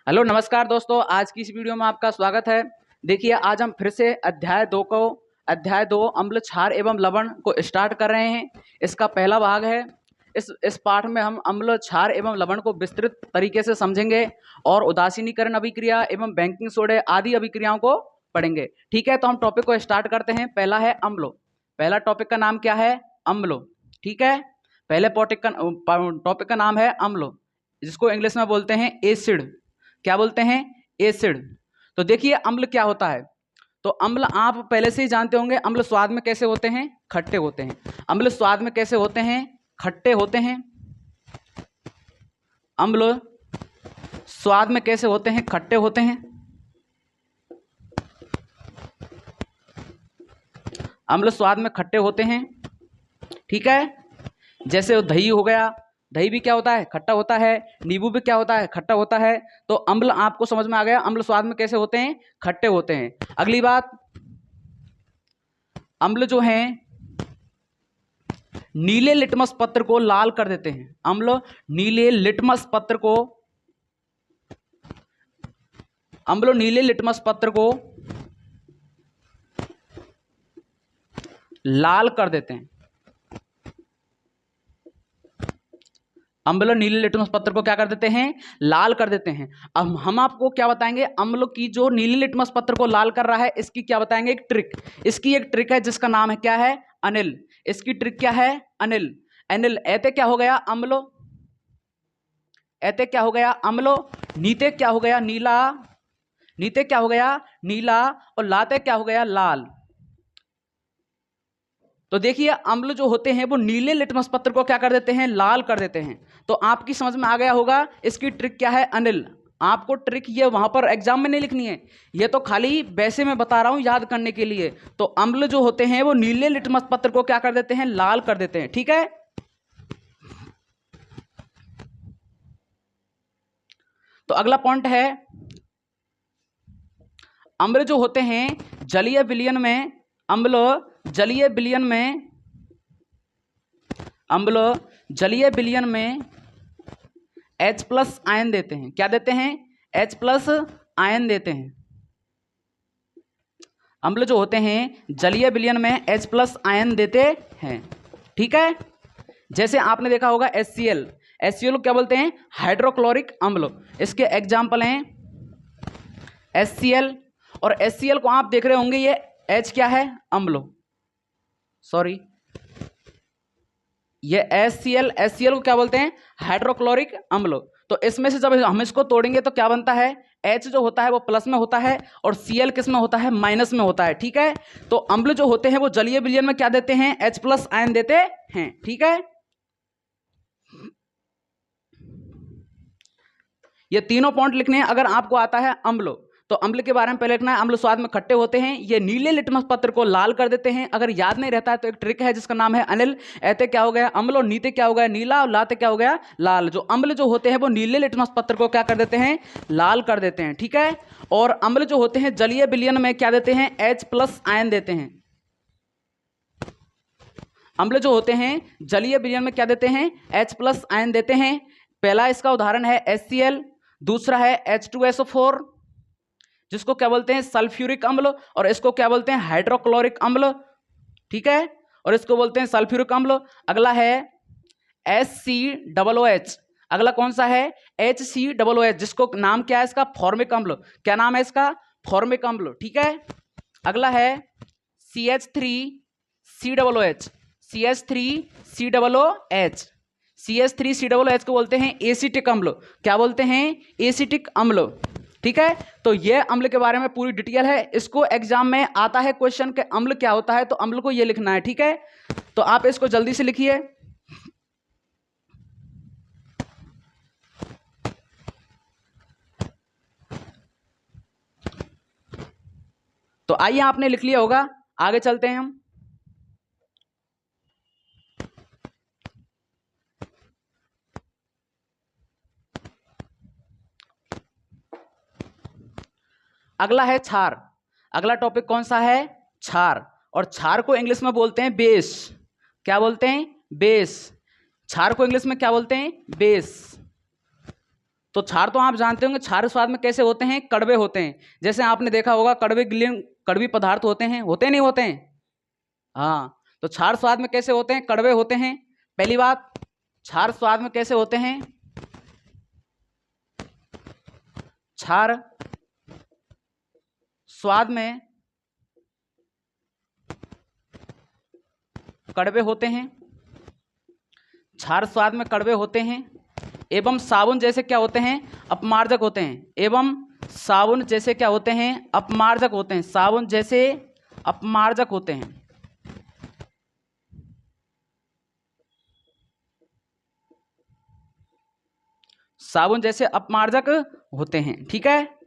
Hello नमस्कार दोस्तों, आज की इस वीडियो में आपका स्वागत है। देखिए, आज हम फिर से अध्याय दो अम्ल क्षार एवं लवण को स्टार्ट कर रहे हैं। इसका पहला भाग है। इस पाठ में हम अम्ल क्षार एवं लवण को विस्तृत तरीके से समझेंगे और उदासीनीकरण अभिक्रिया एवं बैंकिंग सोडे आदि अभिक्रियाओं को पढ़ेंगे। ठीक है, तो हम टॉपिक को स्टार्ट करते हैं। पहला है अम्लो। पहला टॉपिक का नाम क्या है? अम्लो। ठीक है, पहले टॉपिक का नाम है अम्लो, जिसको इंग्लिश में बोलते हैं एसिड। क्या बोलते हैं? एसिड। तो देखिए, अम्ल क्या होता है। तो अम्ल आप पहले से ही जानते होंगे। अम्ल स्वाद में कैसे होते हैं? खट्टे होते हैं। अम्ल स्वाद में कैसे होते हैं? खट्टे होते हैं। अम्ल स्वाद में कैसे होते हैं? खट्टे होते हैं। अम्ल स्वाद में खट्टे होते हैं। ठीक है, जैसे दही हो गया। दही भी क्या होता है? खट्टा होता है। नींबू भी क्या होता है? खट्टा होता है। तो अम्ल आपको समझ में आ गया, अम्ल स्वाद में कैसे होते हैं? खट्टे होते हैं। अगली बात, अम्ल जो हैं नीले लिटमस पत्र को लाल कर देते हैं। अम्ल नीले लिटमस पत्र को लाल कर देते हैं। अम्ल नीले लिटमस पत्र को क्या कर देते हैं? लाल कर देते हैं। अब हम आपको क्या बताएंगे? अम्ल की जो नीले लिटमस पत्र को लाल कर रहा है, इसकी क्या बताएंगे? एक ट्रिक। इसकी एक ट्रिक है जिसका नाम है क्या है? अनिल। इसकी ट्रिक क्या है? अनिल। अनिल ऐते क्या हो गया? अम्लो। ऐते क्या हो गया? अम्लो। नीते क्या हो गया? नीला। नीते क्या हो गया? नीला। और लाते क्या हो गया? लाल। तो देखिए, अम्ल जो होते हैं वो नीले लिटमस पत्र को क्या कर देते हैं? लाल कर देते हैं। तो आपकी समझ में आ गया होगा इसकी ट्रिक क्या है? अनिल। आपको ट्रिक ये वहां पर एग्जाम में नहीं लिखनी है, ये तो खाली वैसे मैं बता रहा हूं याद करने के लिए। तो अम्ल जो होते हैं वो नीले लिटमस पत्र को क्या कर देते हैं? लाल कर देते हैं। ठीक है, तो अगला पॉइंट है, अम्ल जो होते हैं जलीय विलयन में, अम्ल जलीय विलयन में H प्लस आयन देते हैं। क्या देते हैं? H प्लस आयन देते हैं। अम्ल जो होते हैं जलीय विलयन में H प्लस आयन देते हैं। ठीक है, जैसे आपने देखा होगा HCl। HCl को क्या बोलते हैं? हाइड्रोक्लोरिक अम्ल। इसके एग्जाम्पल हैं HCl। और HCl को आप देख रहे होंगे, ये H क्या है? अम्ल। सॉरी, ये HCl को क्या बोलते हैं? हाइड्रोक्लोरिक अम्ल। तो इसमें से जब हम इसको तोड़ेंगे तो क्या बनता है? H जो होता है वो प्लस में होता है और Cl किस में होता है? माइनस में होता है। ठीक है, तो अम्ल जो होते हैं वो जलीय विलयन में क्या देते हैं? H प्लस आयन देते हैं। ठीक है, ये तीनों पॉइंट लिखने हैं अगर आपको आता है अम्ल। तो अम्ल के बारे में पहले लिखना है, अम्ल स्वाद में खट्टे होते हैं, ये नीले लिटमस पत्र को लाल कर देते हैं। अगर याद नहीं रहता है तो एक ट्रिक है जिसका नाम है अनिल। ऐते क्या हो गया? अम्ल। और नीते क्या हो गया? नीला। और लाते क्या हो गया? लाल। जो अम्ल जो होते हैं वो नीले लिटमस पत्र को क्या कर देते हैं? लाल कर देते हैं। ठीक है, और अम्ल जो होते हैं जलीय विलयन में क्या देते हैं? H प्लस आयन देते हैं। अम्ल जो होते हैं जलीय विलयन में क्या देते हैं? H प्लस आयन देते हैं। पहला इसका उदाहरण है HCl, दूसरा है H2SO4, जिसको क्या बोलते हैं? सल्फ्यूरिक अम्ल, और इसको क्या बोलते हैं? हाइड्रोक्लोरिक अम्ल। ठीक है, और इसको बोलते हैं सल्फ्यूरिक अम्ल। अगला है HCOOH। अगला कौन सा है? HCOOH, जिसको नाम क्या है इसका? फॉर्मिक अम्ल। क्या नाम है इसका? फॉर्मिक अम्ल। ठीक है, अगला है CH3COOH। CH3COOH। CH3COOH को बोलते हैं एसिटिक अम्ल। क्या बोलते हैं? एसिटिक अम्ल। ठीक है, तो ये अम्ल के बारे में पूरी डिटेल है। इसको एग्जाम में आता है क्वेश्चन के अम्ल क्या होता है, तो अम्ल को ये लिखना है। ठीक है, तो आप इसको जल्दी से लिखिए। तो आइए, आपने लिख लिया होगा, आगे चलते हैं हम। अगला है क्षार। अगला टॉपिक कौन सा है? क्षार। और क्षार को इंग्लिश में बोलते हैं बेस। क्या बोलते हैं? बेस। क्षार को इंग्लिश में क्या बोलते हैं? बेस। तो क्षार तो आप जानते होंगे, क्षार स्वाद में कैसे होते हैं, कड़वे होते हैं। जैसे आपने देखा होगा कड़वी पदार्थ होते हैं, नहीं होते हैं? हाँ, तो क्षार स्वाद में कैसे होते हैं, कड़वे होते हैं। पहली बात, क्षार स्वाद में कैसे होते हैं, क्षार स्वाद में कड़वे होते हैं, क्षार स्वाद में कड़वे होते हैं, एवं साबुन जैसे क्या होते हैं, अपमार्जक होते हैं। एवं साबुन जैसे क्या होते हैं, अपमार्जक होते हैं। साबुन जैसे अपमार्जक होते हैं। साबुन जैसे अपमार्जक होते हैं, ठीक है।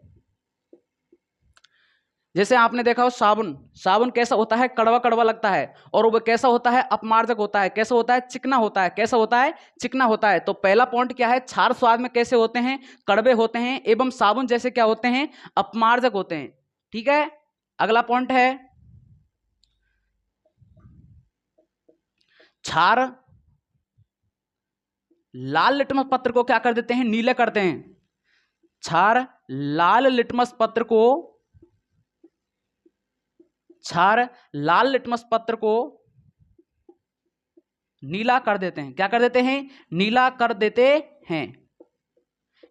जैसे आपने देखा हो साबुन कैसा होता है, कड़वा कड़वा लगता है, और वो कैसा होता है, अपमार्जक होता है। कैसा होता है, चिकना होता है। कैसा होता है, चिकना होता है। तो पहला पॉइंट क्या है, क्षार स्वाद में कैसे होते हैं, कड़वे होते हैं, एवं साबुन जैसे क्या होते हैं, अपमार्जक होते हैं, ठीक है। अगला पॉइंट है, क्षार लाल लिटमस पत्र को क्या कर देते हैं, नीले करते हैं। क्षार लाल लिटमस पत्र को नीला कर देते हैं। क्या कर देते हैं, नीला कर देते हैं।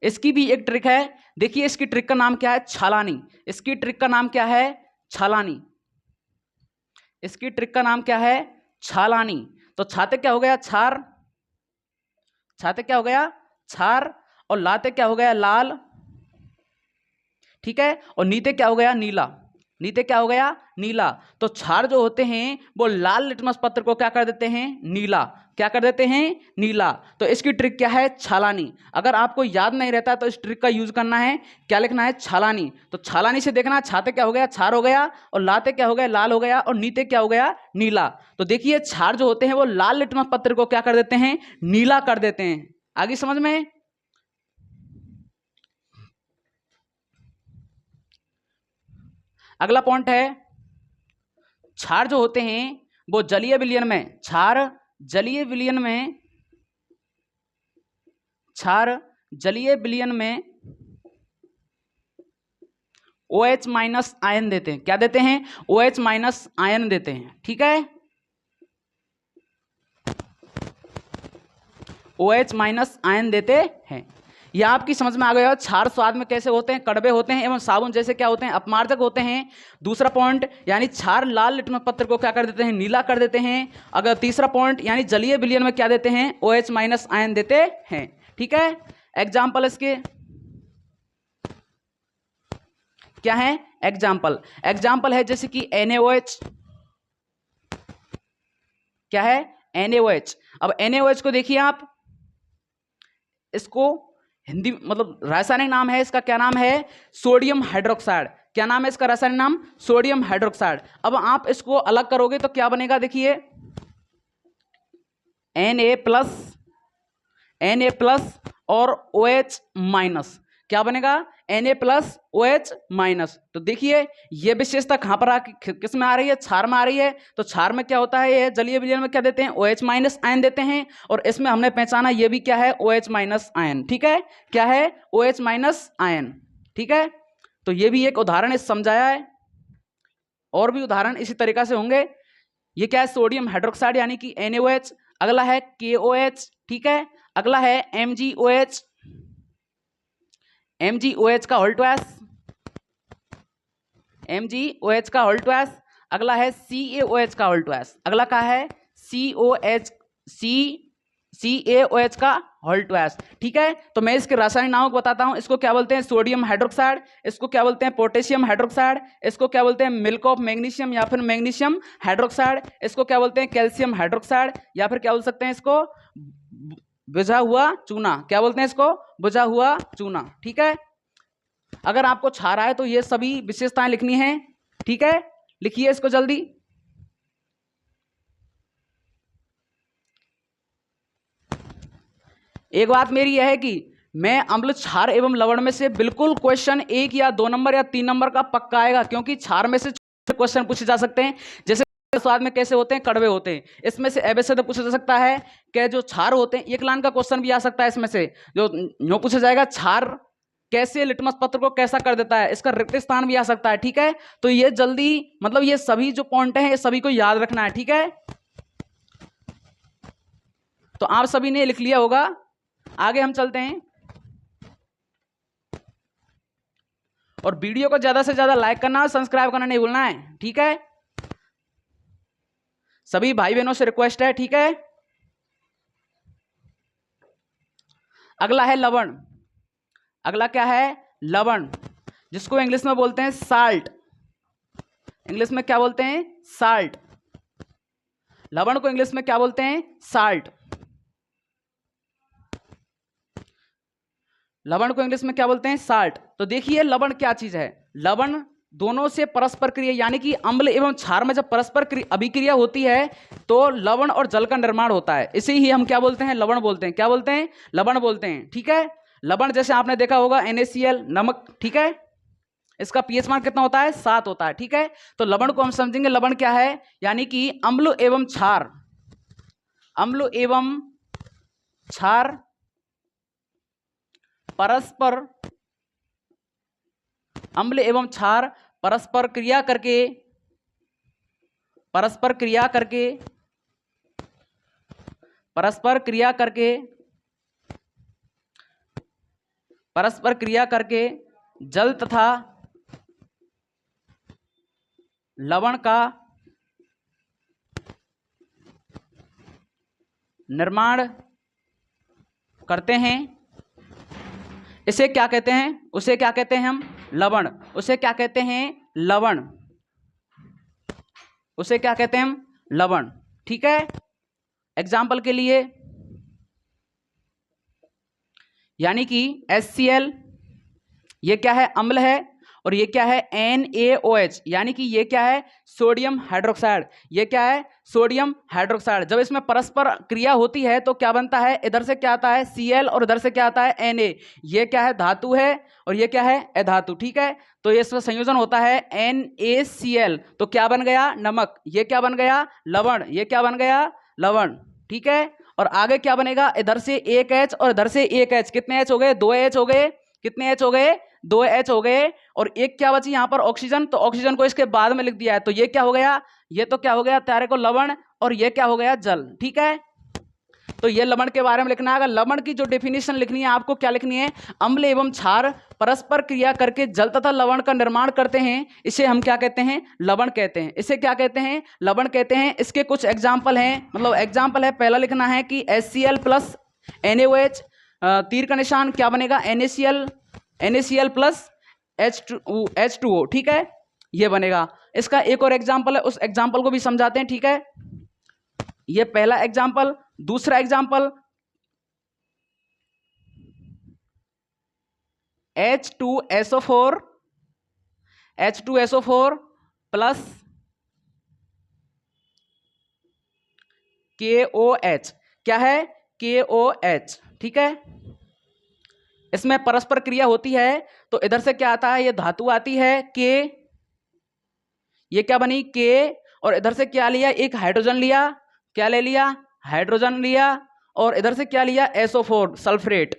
इसकी भी एक ट्रिक है, देखिए इसकी ट्रिक का नाम क्या है, छालानी। इसकी ट्रिक का नाम क्या है, छालानी। इसकी ट्रिक का नाम क्या है, छालानी। तो छाते क्या हो गया, क्षार, छाते क्या हो गया, क्षार, और लाते क्या हो गया, लाल, ठीक है। और नीते क्या हो गया, नीला। नीते क्या हो गया, नीला। तो क्षार जो होते हैं वो लाल लिटमस पत्र को क्या कर देते हैं, नीला। क्या कर देते हैं, नीला। तो इसकी ट्रिक क्या है, छालानी। अगर आपको याद नहीं रहता तो इस ट्रिक का यूज करना है, क्या लिखना है, छालानी। तो छालानी से देखना, छाते क्या हो गया, क्षार हो गया, और लाते क्या हो गया, लाल हो गया, और नीते क्या हो गया, नीला। तो देखिए क्षार जो होते हैं वो लाल लिटमस पत्र को क्या कर देते हैं, नीला कर देते हैं। आगे समझ में। अगला पॉइंट है, क्षार जो होते हैं वो जलीय विलयन में, क्षार जलीय विलयन में OH माइनस आयन देते हैं। क्या देते हैं, OH माइनस आयन देते हैं, ठीक है। OH माइनस आयन देते हैं। यह आपकी समझ में आ गया। क्षार स्वाद में कैसे होते हैं, कड़वे होते हैं, एवं साबुन जैसे क्या होते हैं, अपमार्जक होते हैं। दूसरा पॉइंट, यानी क्षार लाल लिटमस पत्र को क्या कर देते हैं, नीला कर देते हैं। अगर तीसरा पॉइंट, यानी जलीय विलयन में क्या देते हैं, OH माइनस आयन देते हैं, ठीक है। एग्जाम्पल इसके क्या है, एग्जाम्पल है जैसे कि NaOH। क्या है, NaOH। अब NaOH को देखिए आप, इसको हिंदी मतलब रासायनिक नाम है इसका, क्या नाम है, सोडियम हाइड्रोक्साइड। क्या नाम है इसका रासायनिक नाम, सोडियम हाइड्रोक्साइड। अब आप इसको अलग करोगे तो क्या बनेगा, देखिए Na प्लस और OH माइनस। क्या बनेगा, Na प्लस OH माइनस। तो देखिए ये विशेषता कहां पर किस में आ रही है, क्षार में आ रही है। तो क्षार में क्या होता है, ये जलीय विलयन में क्या देते हैं, OH माइनस आयन देते हैं। और इसमें हमने पहचाना ये भी क्या है, OH माइनस आयन, ठीक है। क्या है, OH माइनस आयन, ठीक है। तो ये भी एक उदाहरण इस समझाया है, और भी उदाहरण इसी तरीका से होंगे। ये क्या है, सोडियम हाइड्रोक्साइड यानी कि NaOH। अगला है KOH, ठीक है। अगला है MgOH, MgOH का होल ट्वाइस, MgOH का होल ट्वाइस। अगला है CaOH का होल ट्वाइस। अगला क्या है, CaOH का होल ट्वाइस, ठीक है। तो मैं इसके रासायनिक नामों को बताता हूं। इसको क्या बोलते हैं, सोडियम हाइड्रोक्साइड। इसको क्या बोलते हैं, पोटेशियम हाइड्रोक्साइड। इसको क्या बोलते हैं, मिल्क ऑफ मैग्नीशियम या फिर मैग्नीशियम हाइड्रोक्साइड। इसको क्या बोलते हैं, कैल्शियम हाइड्रोक्साइड, या फिर क्या बोल सकते हैं इसको, बुझा हुआ चूना। क्या बोलते हैं इसको, बुझा हुआ चूना, ठीक है। अगर आपको क्षार आए तो ये सभी विशेषताएं लिखनी है, ठीक है। लिखिए इसको जल्दी। एक बात मेरी यह है कि मैं अम्ल, क्षार एवं लवण में से बिल्कुल क्वेश्चन 1 या 2 नंबर या 3 नंबर का पक्का आएगा, क्योंकि क्षार में से क्वेश्चन पूछे जा सकते हैं। जैसे स्वाद में कैसे होते हैं, कड़वे होते हैं। इसमें से एबे से तो पूछा जा सकता है कि जो क्षार होते हैं, एक लाइन का क्वेश्चन भी आ सकता है इसमें से, जो यूं पूछा जाएगा क्षार कैसे लिटमस पत्र को कैसा कर देता है, इसका रिक्त स्थान भी आ सकता है। ठीक है, तो ये जल्दी मतलब ये सभी जो पॉइंट हैं ये सभी को याद रखना है। ठीक है, तो आप सभी ने लिख लिया होगा। आगे हम चलते हैं, और वीडियो को ज्यादा से ज्यादा लाइक करना और सब्सक्राइब करना नहीं भूलना है। ठीक है, सभी भाई बहनों से रिक्वेस्ट है। ठीक है, अगला है लवण। अगला क्या है, लवण, जिसको इंग्लिश में बोलते हैं साल्ट। इंग्लिश में क्या बोलते हैं, साल्ट। लवण को इंग्लिश में क्या बोलते हैं, साल्ट। लवण को इंग्लिश में क्या बोलते हैं, साल्ट। तो देखिए लवण क्या चीज है, लवण दोनों से परस्पर क्रिया, यानी कि अम्ल एवं क्षार में जब परस्पर अभिक्रिया होती है तो लवण और जल का निर्माण होता है। इसे ही हम क्या बोलते हैं, लवण बोलते हैं। क्या बोलते हैं, लवण बोलते हैं। ठीक है, लवण जैसे आपने देखा होगा NaCl, नमक। ठीक है, इसका पीएच मान कितना होता है, 7 होता है। ठीक है, तो लवण को हम समझेंगे, लवण क्या है, यानी कि अम्ल एवं क्षार, अम्ल एवं क्षार परस्पर, अम्ल एवं क्षार परस्पर क्रिया करके, परस्पर क्रिया करके, परस्पर क्रिया करके, परस्पर क्रिया करके जल तथा लवण का निर्माण करते हैं। इसे क्या कहते हैं, उसे क्या कहते हैं हम, लवण। उसे क्या कहते हैं, लवण। उसे क्या कहते हैं हम, लवण। ठीक है, एग्जाम्पल के लिए, यानी कि HCl, ये क्या है, अम्ल है, और ये क्या है, NaOH, यानी कि ये क्या है, सोडियम हाइड्रोक्साइड। ये क्या है, सोडियम हाइड्रोक्साइड। जब इसमें परस्पर क्रिया होती है तो क्या बनता है, इधर से क्या आता है, Cl, और इधर से क्या आता है, Na। ये क्या है, धातु है, और ये क्या है, अधातु। ठीक है, तो ये इसमें संयोजन होता है NaCl, तो क्या बन गया, नमक। ये क्या बन गया, लवण। ये क्या बन गया, लवण। ठीक है, और आगे क्या बनेगा, इधर से एक H और इधर से एक H, कितने H हो गए, 2 H हो गए। कितने H हो गए, 2 H हो गए, और एक क्या बची यहाँ पर, ऑक्सीजन। तो ऑक्सीजन को इसके बाद में लिख दिया है, तो ये क्या हो गया, ये तो क्या हो गया तारे को लवण, और ये क्या हो गया, जल। ठीक है, तो ये लवण के बारे में लिखना है। अगर लवण की जो डेफिनेशन लिखनी है आपको, क्या लिखनी है, अम्ल एवं क्षार परस्पर क्रिया करके जल तथा लवण का निर्माण करते हैं, इसे हम क्या कहते हैं, लवण कहते हैं। इसे क्या कहते हैं, लवण कहते हैं। इसके कुछ एग्जाम्पल हैं, मतलब एग्जाम्पल है, पहला लिखना है कि HCl प्लस NaOH, तीर का निशान क्या बनेगा, NaCl प्लस H2O। ठीक है, ये बनेगा। इसका एक और एग्जाम्पल है, उस एग्जाम्पल को भी समझाते हैं। ठीक है, ये पहला एग्जाम्पल। दूसरा example, H2SO4, H2SO4 plus KOH। क्या है, KOH। ठीक है, इसमें परस्पर क्रिया होती है, तो इधर से क्या आता है, ये धातु आती है K, ये क्या बनी, K, और इधर से क्या लिया, एक हाइड्रोजन लिया, क्या ले लिया, हाइड्रोजन लिया, और इधर से क्या लिया, SO4 सल्फरेट,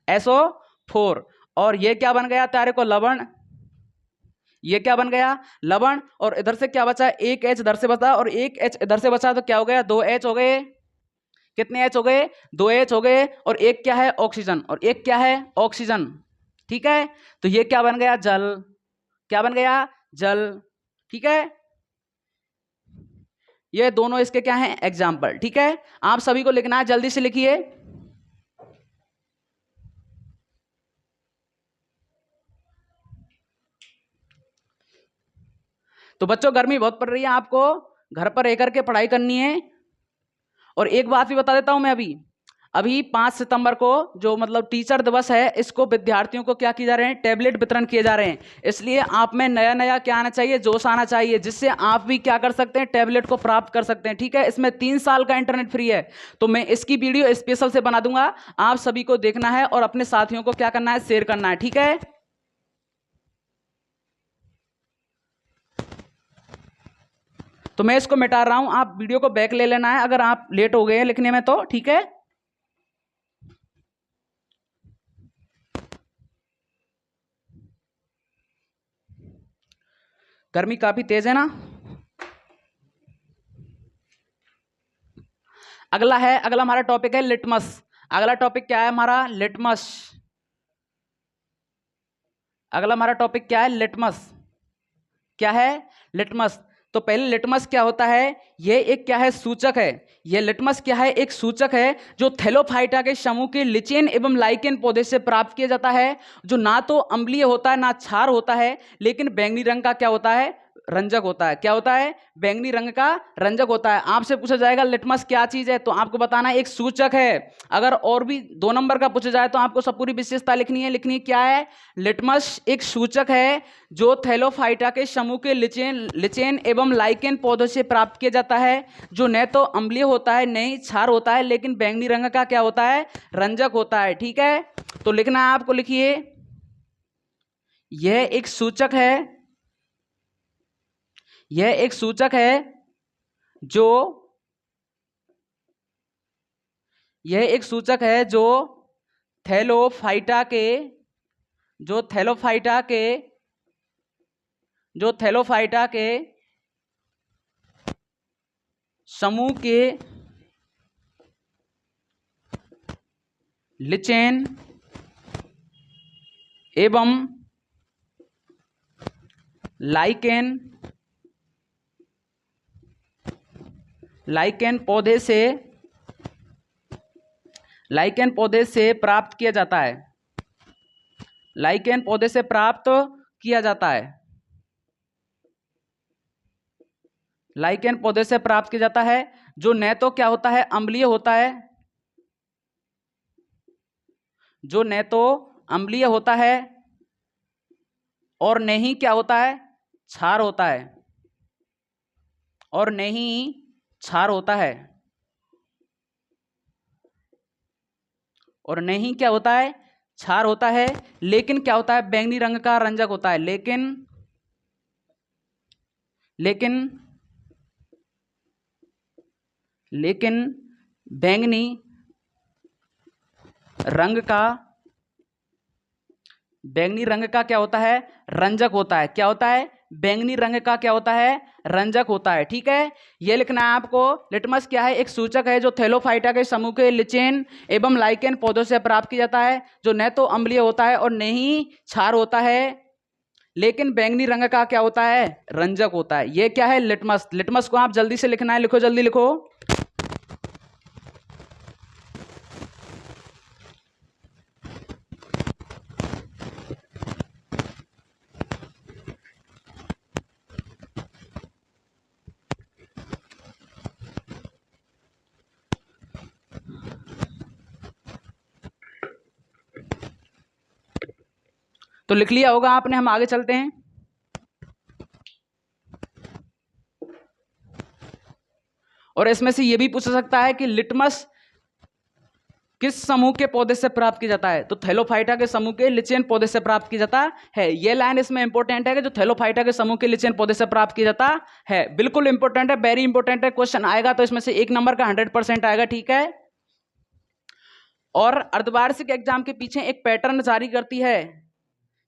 SO4, और ये क्या बन गया तारे को, लवण। ये क्या बन गया, लवण, और इधर से क्या बचा, एक H इधर से बचा और एक H इधर से बचा, तो क्या हो गया, 2 H हो गए। कितने H हो गए, 2 H हो गए, और एक क्या है, ऑक्सीजन, और एक क्या है, ऑक्सीजन। ठीक है, तो ये क्या बन गया, जल। क्या बन गया, जल। ठीक है, ये दोनों इसके क्या हैं, एग्जाम्पल। ठीक है, आप सभी को लिखना है, जल्दी से लिखिए। तो बच्चों गर्मी बहुत पड़ रही है, आपको घर पर रह करके पढ़ाई करनी है। और एक बात भी बता देता हूं मैं, अभी 5 सितंबर को जो मतलब टीचर दिवस है, इसको विद्यार्थियों को क्या किए जा रहे हैं, टैबलेट वितरण किए जा रहे हैं। इसलिए आप में नया नया क्या आना चाहिए, जोश आना चाहिए, जिससे आप भी क्या कर सकते हैं, टैबलेट को प्राप्त कर सकते हैं। ठीक है, इसमें 3 साल का इंटरनेट फ्री है, तो मैं इसकी वीडियो स्पेशल से बना दूंगा, आप सभी को देखना है और अपने साथियों को क्या करना है, शेयर करना है। ठीक है, तो मैं इसको मिटा रहा हूं, आप वीडियो को बैक ले लेना है अगर आप लेट हो गए हैं लिखने में तो, ठीक है। गर्मी काफी तेज है ना। अगला हमारा टॉपिक है लिटमस। अगला टॉपिक क्या है हमारा? लिटमस। अगला हमारा टॉपिक क्या है? लिटमस। क्या है? लिटमस। तो पहले लिटमस क्या होता है? ये एक क्या है? सूचक है। ये लिटमस क्या है? एक सूचक है जो थैलोफाइटा के समूह के लिचेन एवं लाइकेन पौधे से प्राप्त किया जाता है, जो ना तो अम्लीय होता है ना क्षार होता है, लेकिन बैंगनी रंग का क्या होता है? रंजक होता है। क्या होता है? बैंगनी रंग का रंजक होता है। आपसे पूछा जाएगा लिटमस क्या चीज है, तो आपको बताना एक सूचक है। अगर और भी 2 नंबर का पूछा जाए तो आपको सब पूरी विशेषता लिखनी है। लिखनी क्या है? लिटमस एक सूचक है जो थैलोफाइटा के समूह के लिचेन एवं लाइकेन पौधों से प्राप्त किया जाता है, जो न तो अम्लीय होता है न ही क्षार होता है, लेकिन बैंगनी रंग का क्या होता है? रंजक होता है। ठीक है, तो लिखना है आपको। लिखिए, यह एक सूचक है, यह एक सूचक है जो यह एक सूचक है जो थैलोफाइटा के जो थैलोफाइटा के जो थैलोफाइटा के समूह के लिचेन एवं लाइकेन पौधे से प्राप्त किया जाता है। लाइकेन पौधे से प्राप्त किया जाता है। लाइकेन पौधे से प्राप्त किया जाता है, जो न तो क्या होता है? अम्लीय होता है, जो न तो अम्लीय होता है और न ही क्या होता है? क्षार होता है, और न ही क्षार होता है, और नहीं क्या होता है? क्षार होता है, लेकिन क्या होता है? बैंगनी रंग का रंजक होता है। लेकिन बैंगनी रंग का क्या होता है? रंजक होता है। क्या होता है? बैंगनी रंग का क्या होता है? रंजक होता है। ठीक है, ये लिखना है आपको। लिटमस क्या है? एक सूचक है जो थैलोफाइटा के समूह के लिचेन एवं लाइकेन पौधों से प्राप्त किया जाता है, जो न तो अम्लीय होता है और न ही क्षार होता है, लेकिन बैंगनी रंग का क्या होता है? रंजक होता है। ये क्या है? लिटमस। लिटमस को आप जल्दी से लिखना है, लिखो, जल्दी लिखो। तो लिख लिया होगा आपने, हम आगे चलते हैं। और इसमें से यह भी पूछ सकता है कि लिटमस किस समूह के पौधे से प्राप्त किया जाता है? तो थैलोफाइटा के समूह के लिचेन पौधे से प्राप्त किया जाता है। यह लाइन इसमें इंपॉर्टेंट है कि जो थैलोफाइटा के समूह के लिचेन पौधे से प्राप्त किया जाता है। बिल्कुल इंपॉर्टेंट है, वेरी इंपॉर्टेंट है। क्वेश्चन आएगा तो इसमें से 1 नंबर का 100% आएगा। ठीक है, और अर्धवार्षिक एग्जाम के पीछे एक पैटर्न जारी करती है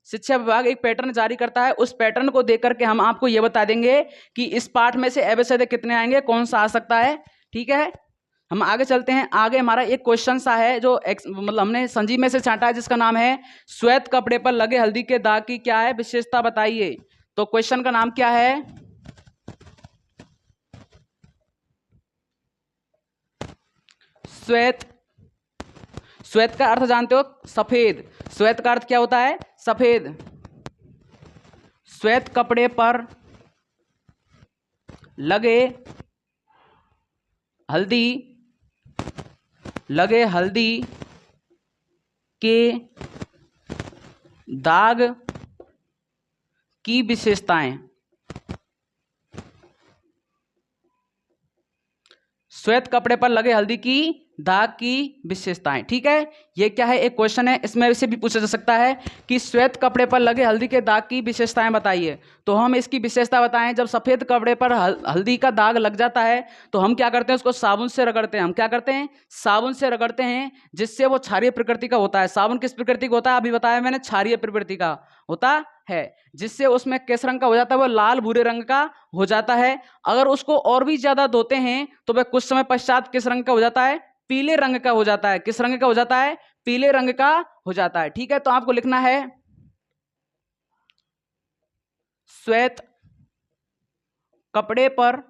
शिक्षा विभाग, एक पैटर्न जारी करता है। उस पैटर्न को देख करके हम आपको यह बता देंगे कि इस पाठ में से एबीसीडी कितने आएंगे, कौन सा आ सकता है। ठीक है, हम आगे चलते हैं। आगे हमारा एक क्वेश्चन सा है जो मतलब हमने संजीव में से छांटा है, जिसका नाम है श्वेत कपड़े पर लगे हल्दी के दाग की क्या है? विशेषता बताइए। तो क्वेश्चन का नाम क्या है? श्वेत का अर्थ जानते हो? सफेद। श्वेत का अर्थ क्या होता है? सफेद। श्वेत कपड़े पर लगे हल्दी के दाग की विशेषताएं। श्वेत कपड़े पर लगे हल्दी की दाग की विशेषताएं। ठीक है, ये क्या है, एक क्वेश्चन है, इसमें से भी पूछा जा सकता है कि श्वेत कपड़े पर लगे हल्दी के दाग की विशेषताएं बताइए। तो हम इसकी विशेषता बताएं, जब सफेद कपड़े पर हल्दी का दाग लग जाता है तो हम क्या करते हैं, उसको साबुन से रगड़ते हैं। हम क्या करते हैं, साबुन से रगड़ते हैं, जिससे वो क्षारीय प्रकृति का होता है। साबुन किस प्रकृति का होता है, अभी बताया मैंने, क्षारीय प्रकृति का होता है, जिससे उसमें किस रंग का हो जाता है, वो लाल भूरे रंग का हो जाता है। अगर उसको और भी ज्यादा धोते हैं तो वह कुछ समय पश्चात किस रंग का हो जाता है, पीले रंग का हो जाता है। किस रंग का हो जाता है, पीले रंग का हो जाता है। ठीक है, तो आपको लिखना है श्वेत कपड़े पर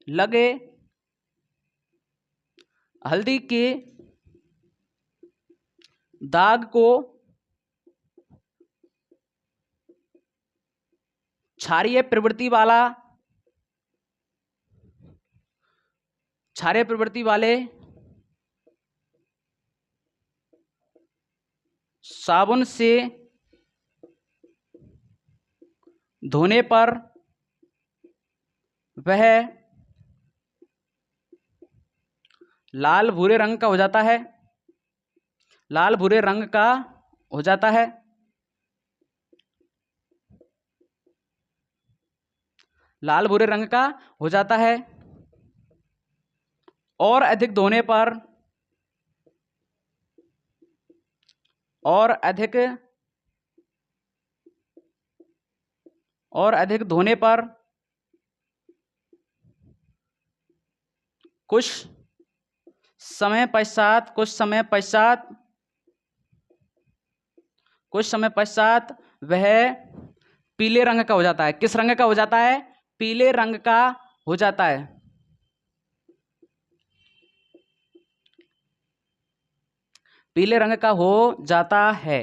लगे हल्दी के दाग को क्षारीय प्रवृत्ति वाले साबुन से धोने पर वह लाल भूरे रंग का हो जाता है। लाल भूरे रंग का हो जाता है। लाल भूरे रंग का हो जाता है। और अधिक धोने पर, और अधिक धोने पर कुछ समय पश्चात वह पीले रंग का हो जाता है। किस रंग का हो जाता है, पीले रंग का हो जाता है। पीले रंग का हो जाता है।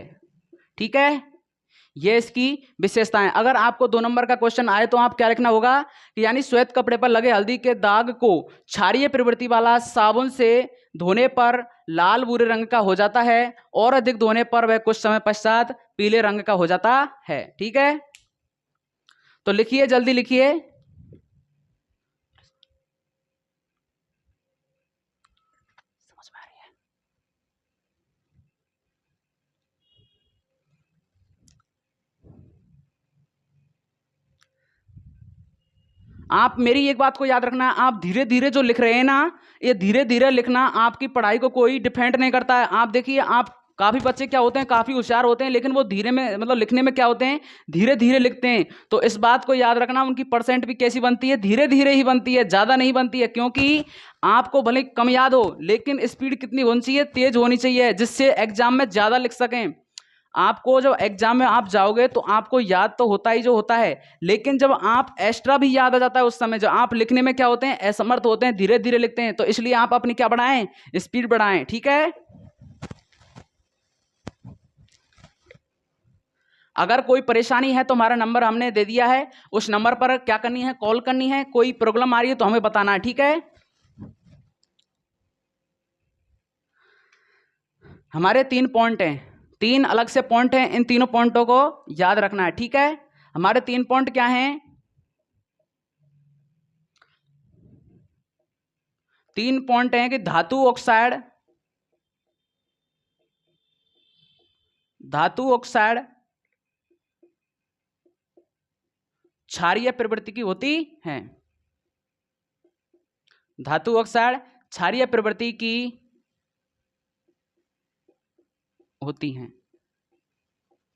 ठीक है, ये इसकी विशेषताएं। अगर आपको 2 नंबर का क्वेश्चन आए तो आप क्या लिखना होगा कि यानी श्वेत कपड़े पर लगे हल्दी के दाग को क्षारीय प्रवृत्ति वाला साबुन से धोने पर लाल भूरे रंग का हो जाता है, और अधिक धोने पर वह कुछ समय पश्चात पीले रंग का हो जाता है। ठीक है, तो लिखिए, जल्दी लिखिए। समझ में आ रही है? आप मेरी एक बात को याद रखना, आप धीरे धीरे जो लिख रहे हैं ना, ये धीरे धीरे लिखना आपकी पढ़ाई को कोई डिफेंड नहीं करता है। आप देखिए, आप काफी बच्चे क्या होते हैं, काफी होशियार होते हैं, लेकिन वो धीरे में मतलब लिखने में क्या होते हैं, धीरे धीरे लिखते हैं। तो इस बात को याद रखना, उनकी परसेंट भी कैसी बनती है, धीरे धीरे ही बनती है, ज्यादा नहीं बनती है। क्योंकि आपको भले कम याद हो, लेकिन स्पीड कितनी होनी चाहिए, तेज होनी चाहिए, जिससे एग्जाम में ज्यादा लिख सकें। आपको जब एग्जाम में आप जाओगे तो आपको याद तो होता ही जो होता है, लेकिन जब आप एक्स्ट्रा भी याद आ जाता है उस समय, जो आप लिखने में क्या होते हैं, असमर्थ होते हैं, धीरे धीरे लिखते हैं। तो इसलिए आप अपनी क्या बढ़ाएं, स्पीड बढ़ाएं। ठीक है, अगर कोई परेशानी है तो हमारा नंबर हमने दे दिया है, उस नंबर पर क्या करनी है, कॉल करनी है। कोई प्रॉब्लम आ रही है तो हमें बताना है। ठीक है, हमारे 3 पॉइंट हैं, 3 अलग से पॉइंट हैं, इन तीनों पॉइंटों को याद रखना है। ठीक है, हमारे 3 पॉइंट क्या हैं, 3 पॉइंट हैं कि धातु ऑक्साइड क्षारीय प्रवृत्ति की होती हैं। धातु ऑक्साइड क्षारीय प्रवृत्ति की होती हैं।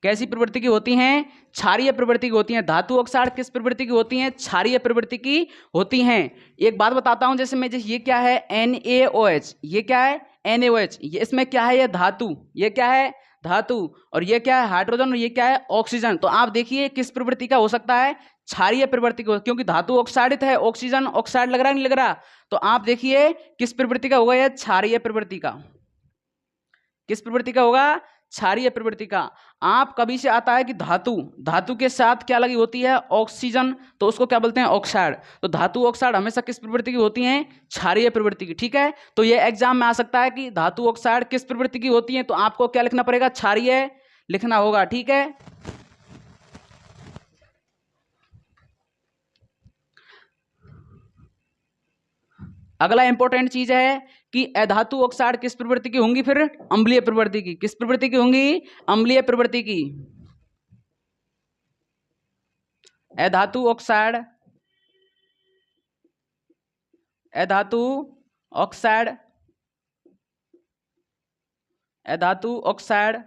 कैसी प्रवृत्ति की होती हैं, क्षारीय प्रवृत्ति की होती हैं। धातु ऑक्साइड किस प्रवृत्ति की होती हैं, क्षारीय प्रवृत्ति की होती हैं। एक बात बताता हूं, जैसे ये क्या है, NaOH, ये क्या है, NaOH, ये इसमें क्या है, ये धातु, ये क्या है, धातु, और ये क्या है, हाइड्रोजन, और ये क्या है, ऑक्सीजन। तो आप देखिए किस प्रवृत्ति का हो सकता है, क्षारीय प्रवृत्ति को, क्योंकि धातु ऑक्साइडित है, ऑक्सीजन ऑक्साइड लग रहा है, नहीं लग रहा। तो आप देखिए किस प्रवृत्ति का होगा, यह क्षारीय प्रवृत्ति का। किस प्रवृत्ति का होगा, क्षारीय प्रवृत्ति का। आप कभी से आता है कि धातु के साथ क्या लगी होती है, ऑक्सीजन, तो उसको क्या बोलते हैं, ऑक्साइड। तो धातु ऑक्साइड हमेशा किस प्रवृत्ति की होती हैं, क्षारीय प्रवृत्ति की। ठीक है, तो ये एग्जाम में आ सकता है कि धातु ऑक्साइड किस प्रवृत्ति की होती है, तो आपको क्या लिखना पड़ेगा, क्षारीय लिखना होगा। ठीक है, अगला इंपॉर्टेंट चीज है कि अधातु ऑक्साइड किस प्रवृत्ति की होंगी, फिर अम्लीय प्रवृत्ति की। किस प्रवृत्ति की होंगी? अम्लीय प्रवृत्ति की। अधातु ऑक्साइड, अधातु ऑक्साइड, अधातु ऑक्साइड,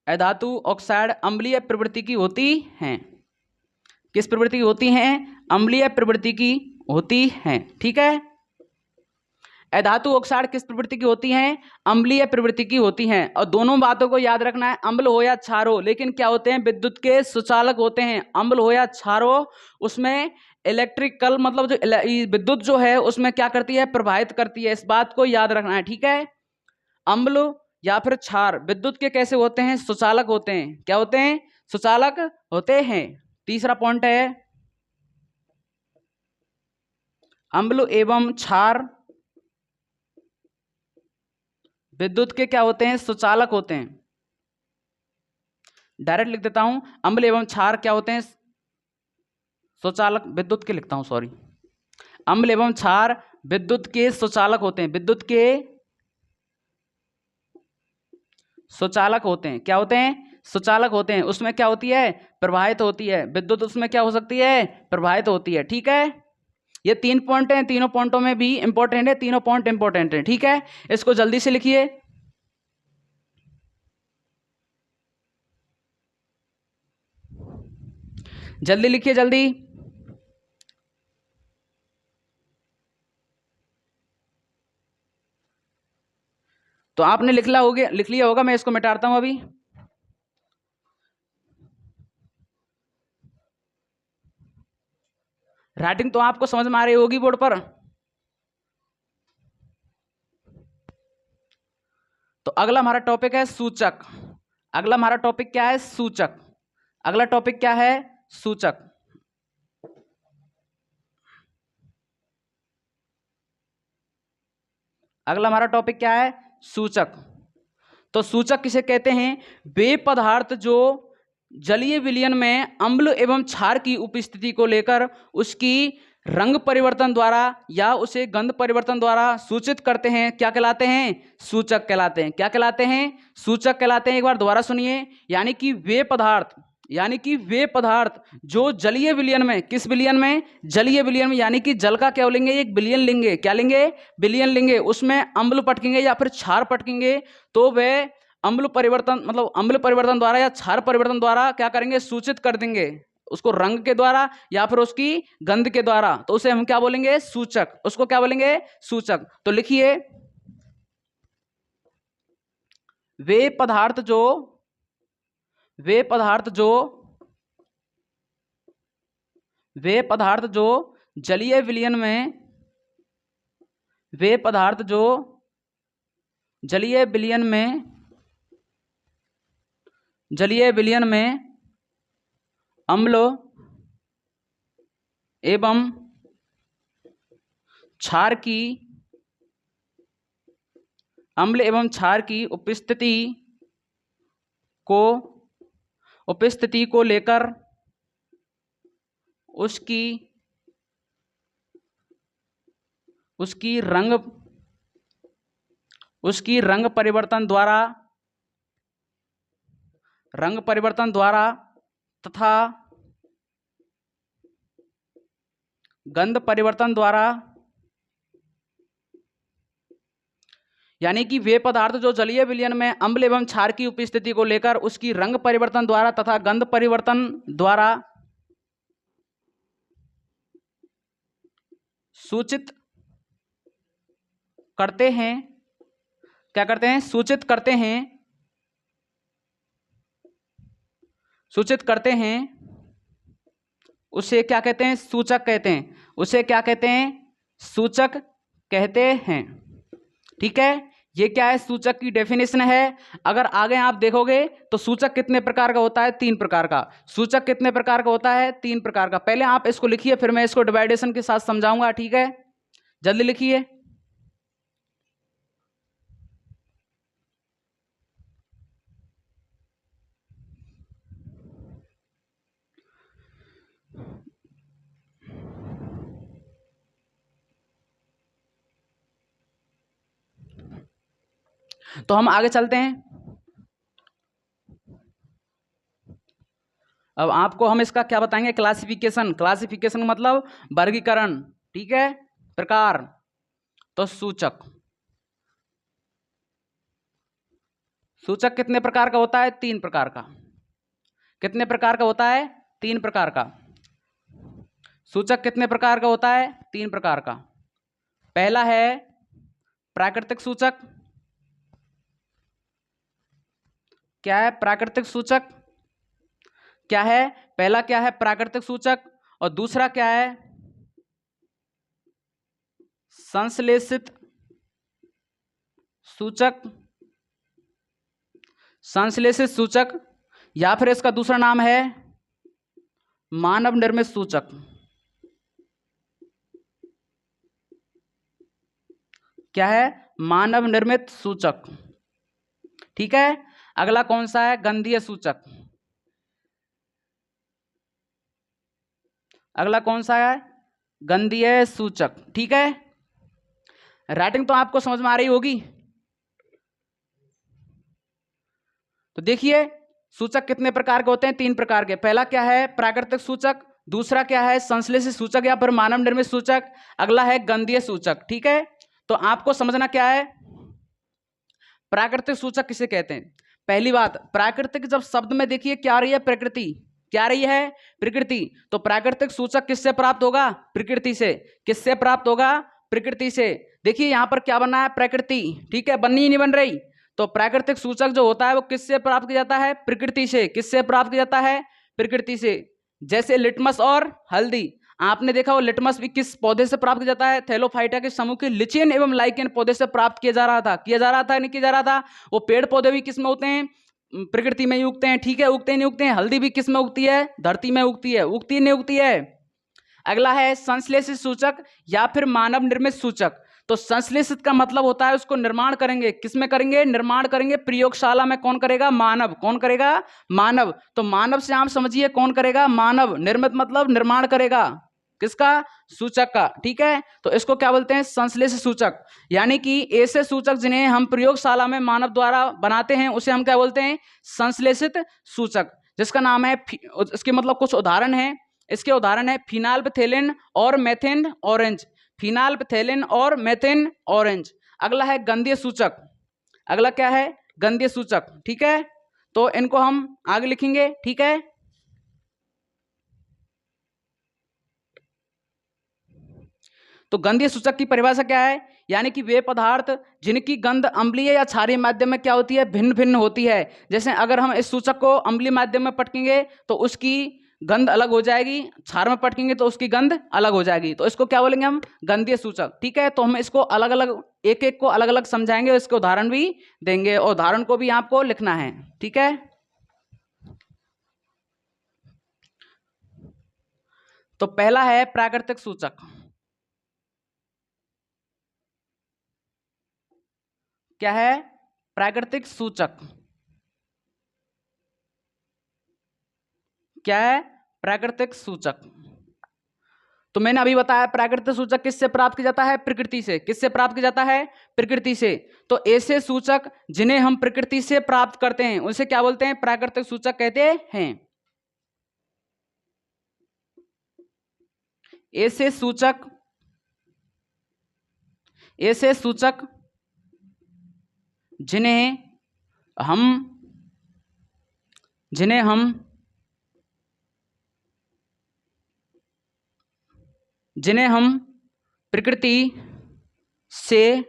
अधातु ऑक्साइड अम्लीय प्रवृत्ति की होती हैं। किस प्रवृत्ति की होती हैं? अम्लीय प्रवृत्ति की होती हैं। ठीक है, अधातु ऑक्साइड किस प्रवृत्ति की होती हैं? अम्लीय प्रवृत्ति की होती हैं। और दोनों बातों को याद रखना है, अम्ल हो या क्षार हो, लेकिन क्या होते हैं? विद्युत के सुचालक होते हैं। अम्ल हो या क्षार हो, उसमें इलेक्ट्रिकल मतलब जो विद्युत जो है उसमें क्या करती है? प्रवाहित करती है। इस बात को याद रखना है। ठीक है, अम्ल या फिर क्षार विद्युत के कैसे होते हैं? सुचालक होते हैं। क्या होते हैं? सुचालक होते हैं। तीसरा पॉइंट है, अम्ल एवं क्षार विद्युत के क्या होते हैं? सुचालक होते हैं। डायरेक्ट लिख देता हूं, अम्ल एवं क्षार क्या होते हैं? सुचालक। विद्युत के लिखता हूं, सॉरी। अम्ल एवं क्षार विद्युत के सुचालक होते हैं। विद्युत के सुचालक होते हैं। क्या होते हैं? सुचालक होते हैं। उसमें क्या होती है? प्रवाहित होती है। विद्युत उसमें क्या हो सकती है? प्रवाहित होती है। ठीक है, ये 3 पॉइंट हैं। तीनों पॉइंटों में भी इंपॉर्टेंट है, तीनों पॉइंट इंपॉर्टेंट है। ठीक है, इसको जल्दी से लिखिए। जल्दी लिखिए, जल्दी। तो आपने लिख लिया होगा। मैं इसको मिटाता हूं अभी। राइटिंग तो आपको समझ में आ रही होगी बोर्ड पर। तो अगला हमारा टॉपिक है सूचक। अगला हमारा टॉपिक क्या है? सूचक। अगला टॉपिक क्या है? सूचक। अगला हमारा टॉपिक क्या है? सूचक। तो सूचक किसे कहते हैं? वे पदार्थ जो जलीय विलयन में अम्ल एवं क्षार की उपस्थिति को लेकर उसकी रंग परिवर्तन द्वारा या उसे गंध परिवर्तन द्वारा सूचित करते हैं, क्या कहलाते हैं? सूचक कहलाते हैं। क्या कहलाते हैं? सूचक कहलाते हैं। एक बार दोबारा सुनिए, यानी कि वे पदार्थ जो जलीय विलयन में, किस विलयन में? जलीय विलयन में, यानी कि जल का क्या लेंगे? एक विलयन लेंगे। क्या लेंगे? विलयन लेंगे। उसमें अम्ल पटकेंगे या फिर क्षार पटकेंगे, तो वे अम्ल परिवर्तन मतलब अम्ल परिवर्तन द्वारा या क्षार परिवर्तन द्वारा क्या करेंगे? सूचित कर देंगे, उसको रंग के द्वारा या फिर उसकी गंध के द्वारा। तो उसे हम क्या बोलेंगे? सूचक। उसको क्या बोलेंगे? सूचक। तो लिखिए, वे पदार्थ जो वे पदार्थ जो वे पदार्थ जो जलीय विलयन में वे पदार्थ जो जलीय विलयन में अम्ल एवं क्षार की उपस्थिति को लेकर उसकी रंग परिवर्तन द्वारा तथा गंध परिवर्तन द्वारा, यानी कि वे पदार्थ जो जलीय विलयन में अम्ल एवं क्षार की उपस्थिति को लेकर उसकी रंग परिवर्तन द्वारा तथा गंध परिवर्तन द्वारा सूचित करते हैं। क्या करते हैं? सूचित करते हैं। उसे क्या कहते हैं? सूचक कहते हैं। उसे क्या कहते हैं? सूचक कहते हैं। ठीक है, ये क्या है? सूचक की डेफिनेशन है। अगर आगे आप देखोगे तो सूचक कितने प्रकार का होता है? 3 प्रकार का। सूचक कितने प्रकार का होता है? 3 प्रकार का। पहले आप इसको लिखिए, फिर मैं इसको डिवाइडेशन के साथ समझाऊंगा। ठीक है, जल्दी लिखिए। तो हम आगे चलते हैं। अब आपको हम इसका क्या बताएंगे, क्लासिफिकेशन। क्लासिफिकेशन मतलब वर्गीकरण, ठीक है, प्रकार। तो सूचक, सूचक कितने प्रकार का होता है? 3 प्रकार का। कितने प्रकार का होता है? 3 प्रकार का। सूचक कितने प्रकार का होता है? 3 प्रकार का। पहला है प्राकृतिक सूचक। क्या है प्राकृतिक सूचक? क्या है? पहला क्या है? प्राकृतिक सूचक। और दूसरा क्या है? संश्लेषित सूचक। संश्लेषित सूचक, या फिर इसका दूसरा नाम है मानव निर्मित सूचक। क्या है? मानव निर्मित सूचक, ठीक है। अगला कौन सा है? गंधीय सूचक। अगला कौन सा है? गंधीय सूचक, ठीक है। राइटिंग तो आपको समझ में आ रही होगी। तो देखिए सूचक कितने प्रकार के होते हैं? 3 प्रकार के। पहला क्या है? प्राकृतिक सूचक। दूसरा क्या है? संश्लेषित सूचक या फिर मानव निर्मित सूचक। अगला है गंधीय सूचक, ठीक है। तो आपको समझना क्या है, प्राकृतिक सूचक किसे कहते हैं। पहली बात, प्राकृतिक जब शब्द में देखिए क्या आ रही है? प्रकृति। क्या रही है? प्रकृति। तो प्राकृतिक सूचक किससे प्राप्त होगा? प्रकृति से। किससे प्राप्त होगा? प्रकृति से। देखिए यहां पर क्या बना है? प्रकृति, ठीक है, बननी ही नहीं बन रही। तो प्राकृतिक सूचक जो होता है वो किससे प्राप्त किया जाता है? प्रकृति से। किससे प्राप्त किया जाता है? प्रकृति से। जैसे लिटमस और हल्दी, आपने देखा वो लिटमस भी किस पौधे से प्राप्त किया जाता है? थैलोफाइटा के समूह के लिचेन एवं लाइकेन पौधे से प्राप्त किया जा रहा था। किया जा रहा था, नहीं किया जा रहा था? वो पेड़ पौधे भी किस में होते हैं? प्रकृति में ही उगते हैं, ठीक है। उगते नहीं उगते हैं? हल्दी भी किस में उगती है? धरती में उगती है। उगती नहीं उगती है? अगला है संश्लेषित सूचक या फिर मानव निर्मित सूचक। तो संश्लेषित का मतलब होता है उसको निर्माण करेंगे। किसमें करेंगे? निर्माण करेंगे प्रयोगशाला में। कौन करेगा? मानव। कौन करेगा? मानव। तो मानव से आप समझिए कौन करेगा? मानव। निर्मित मतलब निर्माण करेगा। किसका? सूचक का, ठीक है। तो इसको क्या बोलते हैं? संश्लेषित सूचक। यानी कि ऐसे सूचक जिन्हें हम प्रयोगशाला में मानव द्वारा बनाते हैं उसे हम क्या बोलते हैं? संश्लेषित सूचक। जिसका नाम है, इसके मतलब कुछ उदाहरण है। इसके उदाहरण है फिनाइलपथेलिन और मेथेन ऑरेंज। फिनाइलपथेलिन और मेथेन ऑरेंज। अगला है गंधीय सूचक। अगला क्या है? गंधीय सूचक, ठीक है। तो इनको हम आगे लिखेंगे, ठीक है। तो गंधीय सूचक की परिभाषा क्या है? यानी कि वे पदार्थ जिनकी गंध अम्लीय या क्षारीय माध्यम में क्या होती है? भिन्न भिन्न होती है। जैसे अगर हम इस सूचक को अम्लीय माध्यम में पटकेंगे तो उसकी गंध अलग हो जाएगी, क्षार में पटकेंगे तो उसकी गंध अलग हो जाएगी। तो इसको क्या बोलेंगे हम? गंधीय सूचक, ठीक है। तो हम इसको अलग अलग, एक एक को अलग अलग समझाएंगे, इसके उदाहरण भी देंगे और उदाहरण को भी आपको लिखना है, ठीक है। तो पहला है प्राकृतिक सूचक। क्या है? प्राकृतिक सूचक। क्या है? प्राकृतिक सूचक। तो मैंने अभी बताया प्राकृतिक सूचक किससे प्राप्त किया जाता है? प्रकृति से। किससे प्राप्त किया जाता है? प्रकृति से। तो ऐसे सूचक जिन्हें हम प्रकृति से प्राप्त करते हैं उसे क्या बोलते हैं? प्राकृतिक सूचक कहते हैं। ऐसे सूचक, ऐसे सूचक जिन्हें हम जिन्हें हम प्रकृति से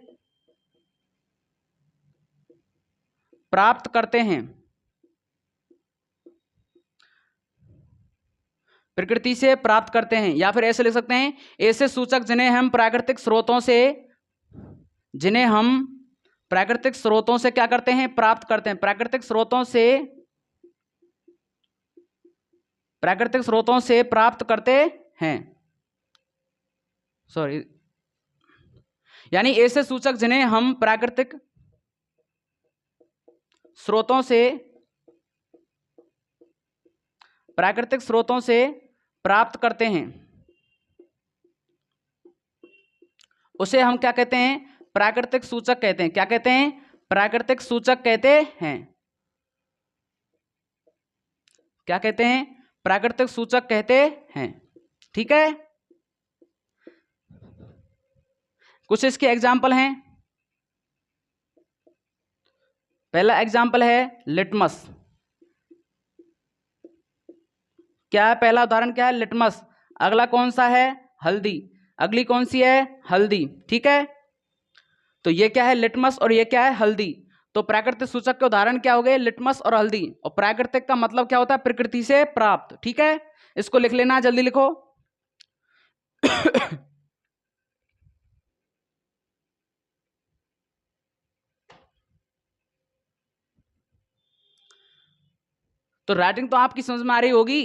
प्राप्त करते हैं, प्रकृति से प्राप्त करते हैं। या फिर ऐसे लिख सकते हैं, ऐसे सूचक जिन्हें हम प्राकृतिक स्रोतों से, जिन्हें हम प्राकृतिक स्रोतों से क्या करते हैं? प्राप्त करते हैं। प्राकृतिक स्रोतों से, प्राकृतिक स्रोतों से प्राप्त करते हैं, सॉरी, यानी ऐसे सूचक जिन्हें हम प्राकृतिक स्रोतों से, प्राकृतिक स्रोतों से प्राप्त करते हैं उसे हम क्या कहते हैं? प्राकृतिक सूचक कहते हैं। क्या कहते हैं? प्राकृतिक सूचक कहते हैं। क्या कहते हैं? प्राकृतिक सूचक कहते हैं। ठीक है, कुछ इसके एग्जाम्पल हैं। पहला एग्जाम्पल है लिटमस। क्या है पहला उदाहरण? क्या है? लिटमस। अगला कौन सा है? हल्दी। अगली कौन सी है? हल्दी। ठीक है, तो ये क्या है? लिटमस और ये क्या है? हल्दी। तो प्राकृतिक सूचक के उदाहरण क्या हो गए? लिटमस और हल्दी। और प्राकृतिक का मतलब क्या होता है? प्रकृति से प्राप्त। ठीक है, इसको लिख लेना, जल्दी लिखो। तो राइटिंग तो आपकी समझ में आ रही होगी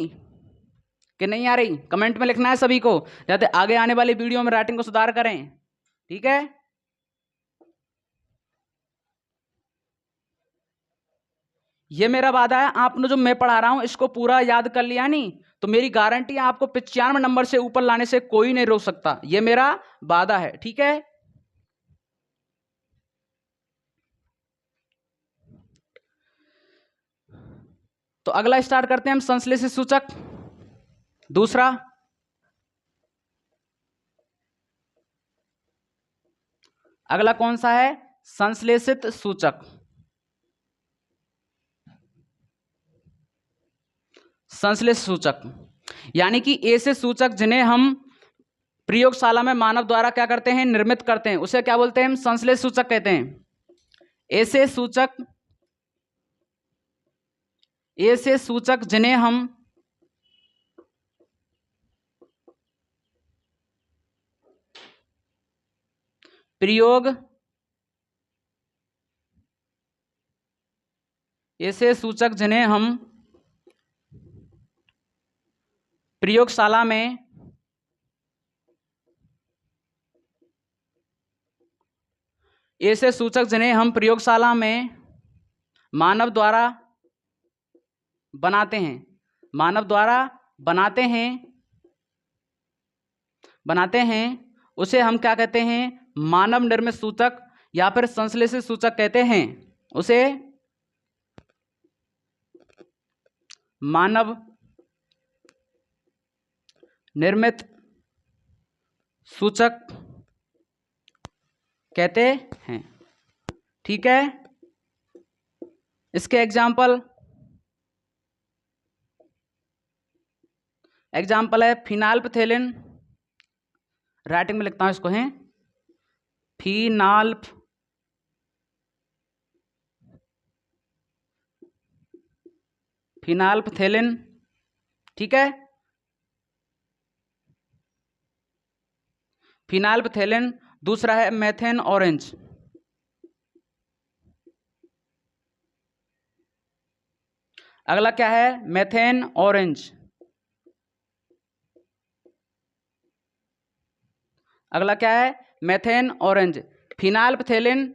कि नहीं आ रही? कमेंट में लिखना है सभी को, जाते आगे आने वाली वीडियो में राइटिंग को सुधार करें। ठीक है, ये मेरा वादा है, आपने जो मैं पढ़ा रहा हूं इसको पूरा याद कर लिया नहीं तो मेरी गारंटी है आपको 95 नंबर से ऊपर लाने से कोई नहीं रोक सकता। ये मेरा वादा है। ठीक है, तो अगला स्टार्ट करते हैं हम, संश्लेषित सूचक। दूसरा, अगला कौन सा है? संश्लेषित सूचक। संश्लेषित सूचक यानी कि ऐसे सूचक जिन्हें हम प्रयोगशाला में मानव द्वारा क्या करते हैं? निर्मित करते हैं, उसे क्या बोलते हैं? हम संश्लेषित सूचक कहते हैं। ऐसे सूचक जिन्हें हम प्रयोगशाला में ऐसे सूचक जिन्हें हम प्रयोगशाला में मानव द्वारा बनाते हैं, मानव द्वारा बनाते हैं, उसे हम क्या कहते हैं? मानव निर्मित सूचक या फिर संश्लेषित सूचक कहते हैं। उसे मानव निर्मित सूचक कहते हैं। ठीक है, इसके एग्जाम्पल है फिनाल्पथेलिन। राइटिंग में लिखता हूं इसको, है फिनाल्पथेलिन। ठीक है, फिनाल्पथेलिन। दूसरा है मेथेन ऑरेंज। अगला क्या है? Methane orange. अगला क्या है? मेथेन ऑरेंज, फिनाल्पथेलिन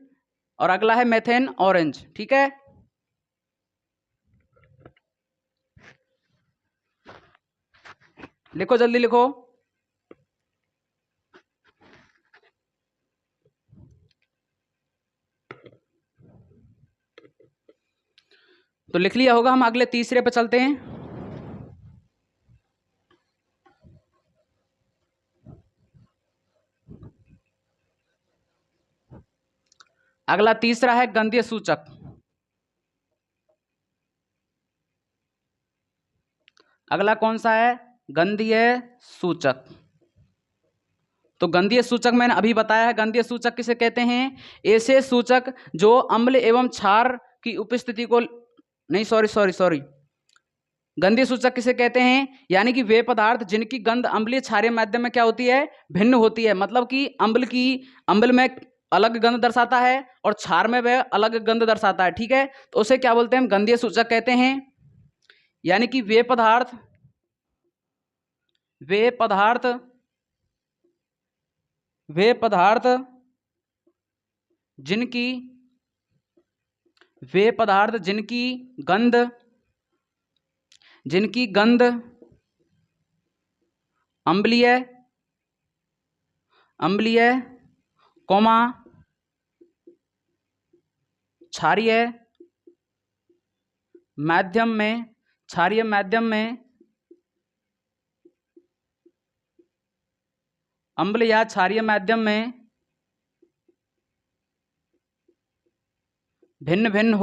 और अगला है मेथेन ऑरेंज। ठीक है, लिखो, जल्दी लिखो। तो लिख लिया होगा, हम अगले तीसरे पे चलते हैं। अगला तीसरा है गंधीय सूचक। अगला कौन सा है? गंधीय सूचक। तो गंधीय सूचक मैंने अभी बताया है, गंधीय सूचक किसे कहते हैं? ऐसे सूचक जो अम्ल एवं क्षार की उपस्थिति को, नहीं सॉरी, गंधीय सूचक किसे कहते हैं? यानी कि वे पदार्थ जिनकी गंध अम्लीय क्षारीय माध्यम में क्या होती है? भिन्न होती है। मतलब कि अम्ल में अलग गंध दर्शाता है और क्षार में वह अलग गंध दर्शाता है। ठीक है, तो उसे क्या बोलते हैं? हम गंधीय सूचक कहते हैं। यानी कि वे पदार्थ जिनकी गंध अम्लीय, क्षारीय माध्यम में, क्षारीय माध्यम में अम्ल या क्षारीय माध्यम में भिन्न भिन्न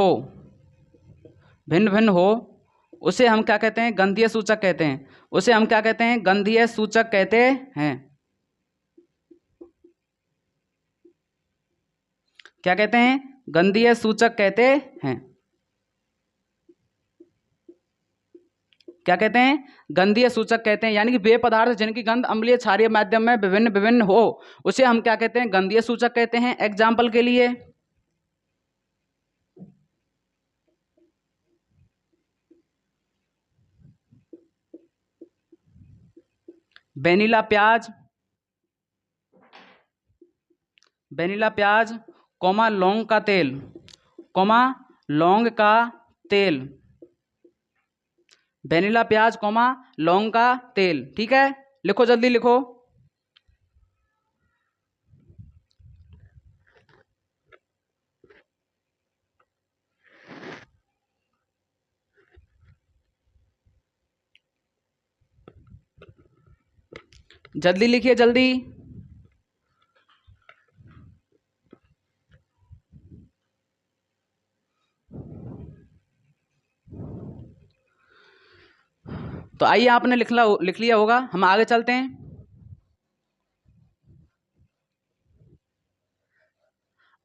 हो, उसे हम क्या कहते हैं? गंधीय सूचक कहते हैं। उसे हम क्या कहते हैं? गंधीय सूचक कहते हैं। क्या कहते हैं? गंधीय सूचक कहते हैं। क्या कहते हैं? गंधीय सूचक कहते हैं। यानी कि वे पदार्थ जिनकी गंध अम्लीय क्षारीय माध्यम में विभिन्न हो, उसे हम क्या कहते हैं? गंधीय सूचक कहते हैं। एग्जाम्पल के लिए वेनिला प्याज, कोमा लौंग का तेल, वेनिला प्याज कोमा लौंग का तेल। ठीक है, लिखो, जल्दी लिखो। जल्दी लिखिए, जल्दी। तो आइए, आपने लिख लिया होगा, हम आगे चलते हैं।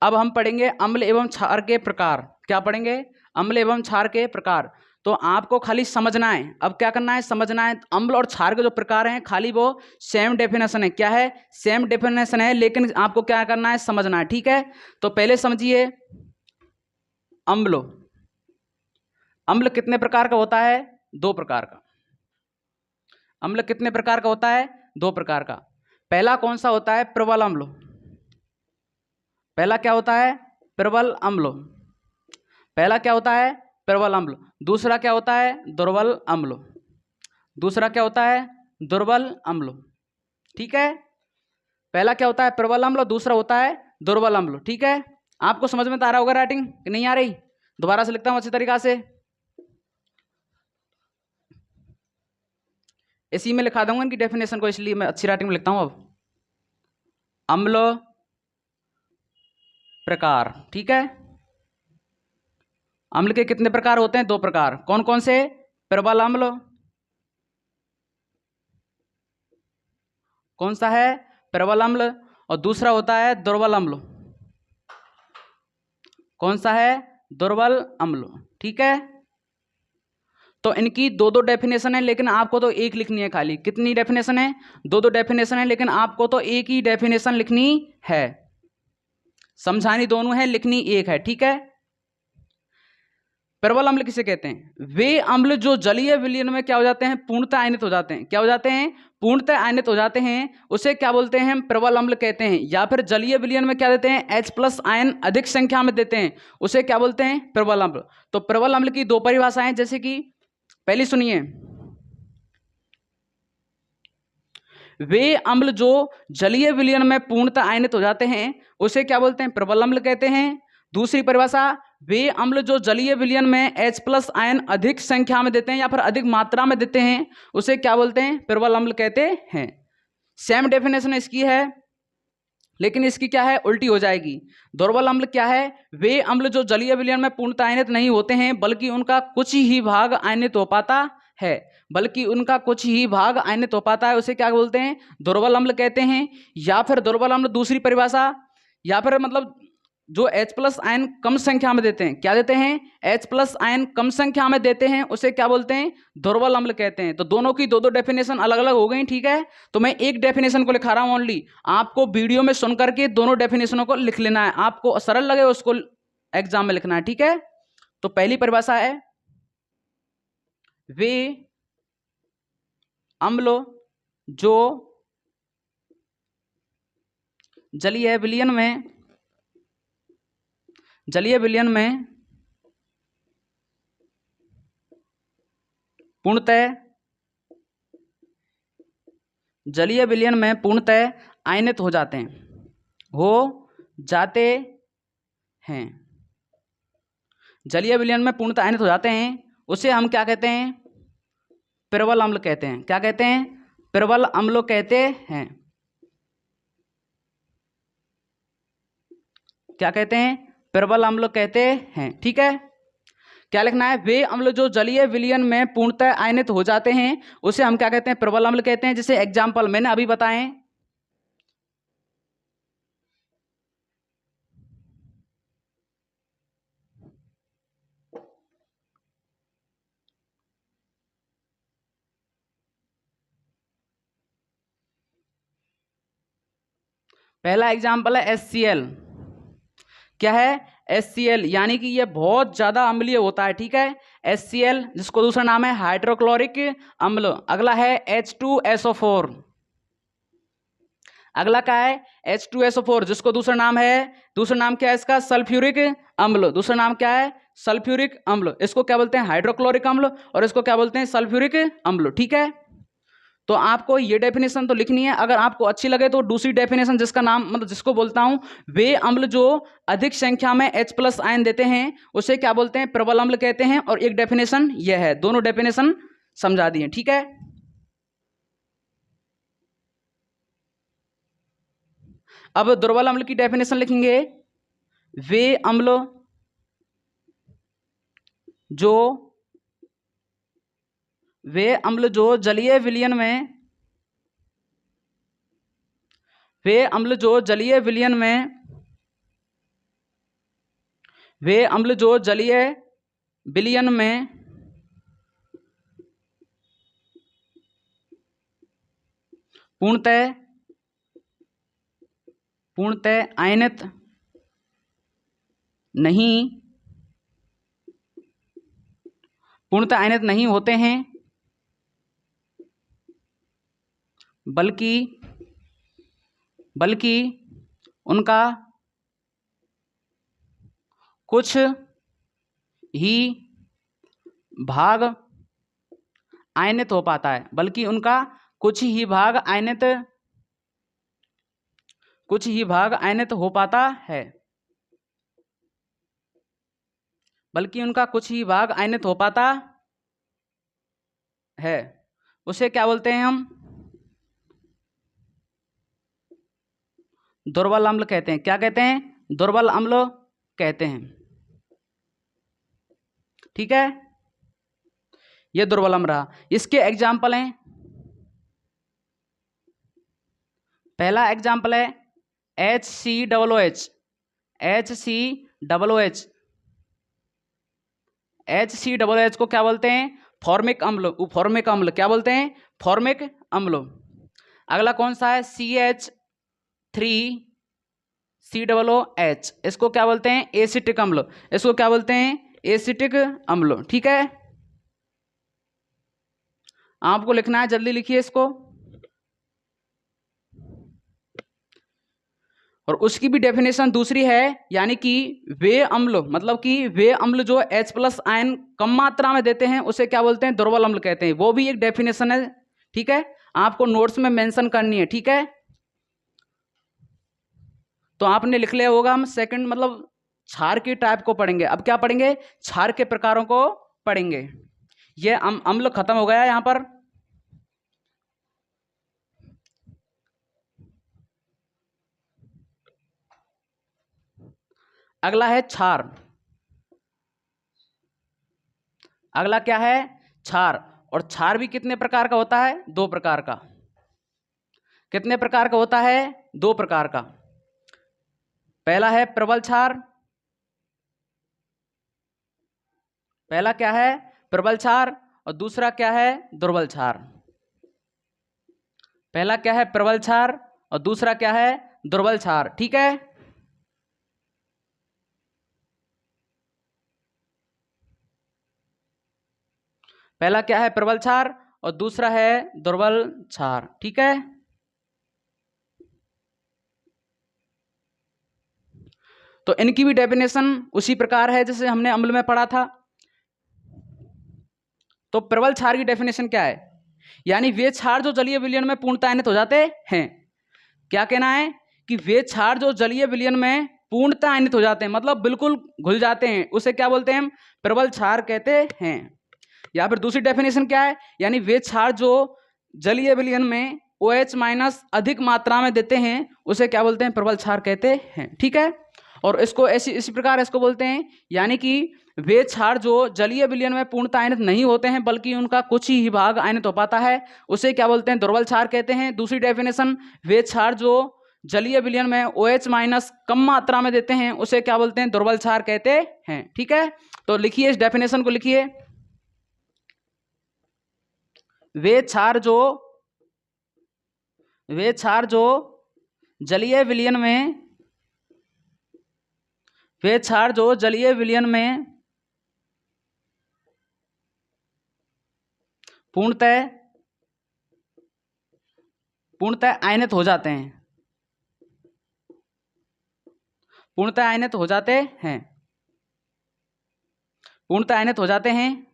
अब हम पढ़ेंगे अम्ल एवं क्षार के प्रकार। क्या पढ़ेंगे? अम्ल एवं क्षार के प्रकार। तो आपको खाली समझना है। अब क्या करना है? समझना है। अम्ल और क्षार के जो प्रकार हैं, खाली वो सेम डेफिनेशन है। क्या है? सेम डेफिनेशन है, लेकिन आपको क्या करना है? समझना है। ठीक है, तो पहले समझिए। अम्ल कितने प्रकार का होता है? 2 प्रकार का। अम्ल कितने प्रकार का होता है? 2 प्रकार का। पहला कौन सा होता है? प्रबल अम्ल। पहला क्या होता है? प्रबल अम्ल। पहला क्या होता है? प्रबल अम्ल। दूसरा क्या होता है? दुर्बल अम्ल। दूसरा क्या होता है? दुर्बल अम्ल। ठीक है, पहला क्या होता है? प्रबल अम्ल। दूसरा होता है दुर्बल अम्ल। ठीक है, आपको समझ में तो आ रहा होगा राइटिंग कि नहीं आ रही? दोबारा से लिखता हूं अच्छी तरीका से, इसी में लिखा दूंगा इनकी डेफिनेशन को, इसलिए मैं अच्छी राइटिंग में लिखता हूं। अब अम्ल प्रकार। ठीक है, अम्ल के कितने प्रकार होते हैं? 2 प्रकार। कौन कौन से? प्रबल अम्ल। कौन सा है? प्रबल अम्ल। और दूसरा होता है दुर्बल अम्ल। कौन सा है? दुर्बल अम्ल। ठीक है, तो इनकी 2 डेफिनेशन है, लेकिन आपको तो एक लिखनी है खाली। कितनी डेफिनेशन है? 2 डेफिनेशन है, लेकिन आपको तो एक ही डेफिनेशन लिखनी है। समझानी दोनों है, लिखनी एक है। ठीक है, प्रबल अम्ल किसे कहते हैं? वे अम्ल जो जलीय विलयन में क्या हो जाते हैं? पूर्णतः आयनित हो जाते हैं। क्या हो जाते हैं? पूर्णतः आयनित हो जाते हैं। उसे क्या बोलते हैं? हम प्रबल अम्ल कहते हैं। या फिर जलीय विलयन में क्या देते हैं? H+ आयन अधिक संख्या में देते हैं, उसे क्या बोलते हैं? प्रबल अम्ल। तो प्रबल अम्ल की 2 परिभाषाएं, जैसे कि पहली सुनिए। वे अम्ल जो जलीय विलयन में पूर्णतः आयनित हो जाते हैं, उसे क्या बोलते हैं? प्रबल अम्ल कहते हैं। दूसरी परिभाषा, वे अम्ल जो जलीय विलयन में H+ आयन अधिक संख्या में देते हैं या फिर अधिक मात्रा में देते हैं, उसे क्या बोलते हैं? प्रबल अम्ल कहते हैं। सेम डेफिनेशन इसकी है, लेकिन इसकी क्या है? उल्टी हो जाएगी। दुर्बल अम्ल क्या है? वे अम्ल जो जलीय विलयन में पूर्णतः आयनित नहीं होते हैं, बल्कि उनका कुछ ही भाग आयनित हो पाता है। उसे क्या बोलते हैं? दुर्बल अम्ल कहते हैं। या फिर दुर्बल अम्ल दूसरी परिभाषा, या फिर मतलब जो H+ आयन कम संख्या में देते हैं। क्या देते हैं? H+ आयन कम संख्या में देते हैं, उसे क्या बोलते हैं? दुर्बल अम्ल कहते हैं। तो दोनों की 2 डेफिनेशन अलग अलग हो गई। ठीक है, तो मैं एक डेफिनेशन को लिखा रहा हूं ओनली। आपको वीडियो में सुन करके दोनों डेफिनेशनों को लिख लेना है। आपको सरल लगे उसको एग्जाम में लिखना है। ठीक है, तो पहली परिभाषा है, वे अम्ल जो जलीय विलयन में पूर्णतः आयनित हो जाते हैं। जलीय विलयन में पूर्णतः आयनित हो जाते हैं उसे हम क्या कहते हैं? प्रबल अम्ल कहते हैं। क्या कहते हैं? प्रबल अम्ल कहते हैं। क्या कहते हैं? प्रबल अम्ल कहते हैं। ठीक है, क्या लिखना है? वे अम्ल जो जलीय विलयन में पूर्णतः आयनित हो जाते हैं उसे हम क्या कहते हैं? प्रबल अम्ल कहते हैं। जैसे एग्जाम्पल मैंने अभी बताए, पहला एग्जाम्पल है HCl। क्या है? HCl, यानी कि ये बहुत ज्यादा अम्लीय होता है। ठीक है, HCl जिसको दूसरा नाम है हाइड्रोक्लोरिक अम्ल। अगला है H2SO4। अगला क्या है? H2SO4 जिसको दूसरा नाम क्या है इसका? सल्फ्यूरिक अम्ल। दूसरा नाम क्या है? सल्फ्यूरिक अम्ल। इसको क्या बोलते हैं? हाइड्रोक्लोरिक अम्ल, और इसको क्या बोलते हैं? सल्फ्यूरिक अम्ल। ठीक है, तो आपको ये डेफिनेशन तो लिखनी है। अगर आपको अच्छी लगे तो दूसरी डेफिनेशन जिसका नाम मतलब जिसको बोलता हूं, वे अम्ल जो अधिक संख्या में H+ आयन देते हैं उसे क्या बोलते हैं? प्रबल अम्ल कहते हैं। और एक डेफिनेशन यह है। दोनों डेफिनेशन समझा दिए। ठीक है, अब दुर्बल अम्ल की डेफिनेशन लिखेंगे। वे अम्ल जो जलीय विलयन में वे अम्ल जो जलीय विलयन में पूर्णतः आयनित नहीं होते हैं, बल्कि उनका कुछ ही भाग आयनित हो पाता है। बल्कि उनका कुछ ही भाग आयनित हो पाता है। बल्कि उनका कुछ ही भाग आयनित हो पाता है। उसे क्या बोलते हैं? हम दुर्बल अम्ल कहते हैं। क्या कहते हैं? दुर्बल अम्ल कहते हैं। ठीक है, ये दुर्बल अम्ल रहा। इसके एग्जाम्पल हैं, पहला एग्जाम्पल है HCOOH। HCOOH को क्या बोलते हैं? फॉर्मिक अम्ल। फॉर्मिक अम्ल क्या बोलते हैं? फॉर्मिक अम्ल। अगला कौन सा है? CH3COOH। इसको क्या बोलते हैं? एसिटिक अम्ल। इसको क्या बोलते हैं? एसिटिक अम्ल। ठीक है, आपको लिखना है, जल्दी लिखिए इसको। और उसकी भी डेफिनेशन दूसरी है, यानी कि वे अम्ल मतलब कि वे अम्ल जो H+ आयन कम मात्रा में देते हैं उसे क्या बोलते हैं? दुर्बल अम्ल कहते हैं। वो भी एक डेफिनेशन है। ठीक है, आपको नोट्स में मेंशन करनी है। ठीक है, तो आपने लिख लिया होगा। हम सेकंड मतलब क्षार की टाइप को पढ़ेंगे। अब क्या पढ़ेंगे? क्षार के प्रकारों को पढ़ेंगे। ये अम्ल खत्म हो गया यहां पर। अगला है क्षार। अगला क्या है? क्षार। और क्षार भी कितने प्रकार का होता है? 2 प्रकार का। कितने प्रकार का होता है? 2 प्रकार का। पहला है प्रबल क्षार। पहला क्या है? प्रबल क्षार। और दूसरा क्या है? दुर्बल क्षार। पहला क्या है? प्रबल क्षार। और दूसरा क्या है? दुर्बल क्षार। ठीक है, पहला क्या है? प्रबल क्षार और दूसरा है दुर्बल क्षार। ठीक है, तो इनकी भी डेफिनेशन उसी प्रकार है जैसे हमने अम्ल में पढ़ा था। तो प्रबल क्षार की डेफिनेशन क्या है? यानी वे क्षार जो जलीय विलयन में पूर्णतः आयनित हो जाते हैं। क्या कहना है? कि वे क्षार जो जलीय विलयन में पूर्णतः आयनित हो जाते हैं, मतलब बिल्कुल घुल जाते हैं, उसे क्या बोलते हैं हम? प्रबल क्षार कहते हैं। या फिर दूसरी डेफिनेशन क्या है? यानी वे क्षार जो जलीय विलयन में OH माइनस अधिक मात्रा में देते हैं उसे क्या बोलते हैं? प्रबल क्षार कहते हैं। ठीक है, और इसको इसी प्रकार इसको बोलते हैं, यानी कि वे क्षार जो जलीय विलयन में पूर्णतः आयनित नहीं होते हैं बल्कि उनका कुछ ही भाग आयनित हो पाता है, उसे क्या बोलते हैं? दुर्बल क्षार कहते हैं। दूसरी डेफिनेशन, वे क्षार जो जलीय विलयन में OH माइनस कम मात्रा में देते हैं उसे क्या बोलते हैं? दुर्बल क्षार कहते हैं। ठीक है, तो लिखिए इस डेफिनेशन को लिखिए। वे क्षार जो जलीय विलयन में पूर्णतः आयनित हो जाते हैं, पूर्णतः आयनित हो जाते हैं,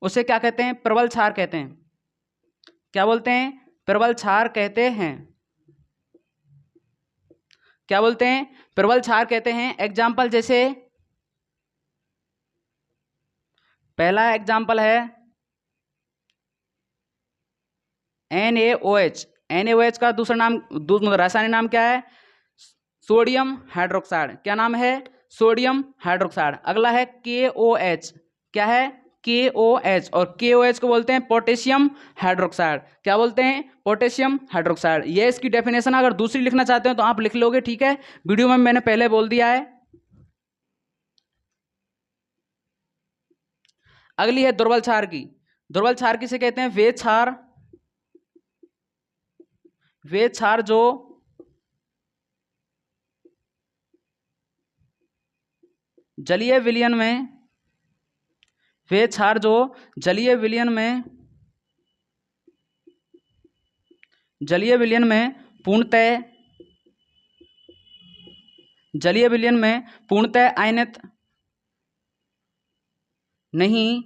उसे क्या कहते हैं? प्रबल क्षार कहते हैं। क्या बोलते हैं? प्रबल क्षार कहते हैं। क्या बोलते हैं? प्रबल क्षार कहते हैं। एग्जाम्पल, जैसे पहला एग्जाम्पल है NaOH। NaOH का दूसरा नाम, रासायनिक नाम क्या है? Sodium hydroxide. क्या नाम है? Sodium hydroxide. अगला है KOH। क्या है? KOH, और KOH को बोलते हैं पोटेशियम हाइड्रोक्साइड। क्या बोलते हैं? Potassium hydroxide. ये इसकी डेफिनेशन, अगर दूसरी लिखना चाहते हो तो आप लिख लोगे, ठीक है, वीडियो में मैंने पहले बोल दिया है। अगली है दुर्बल क्षार की। दुर्बल क्षार किसे कहते हैं? वे क्षार जो जलीय विलयन में पूर्णतः आयनित नहीं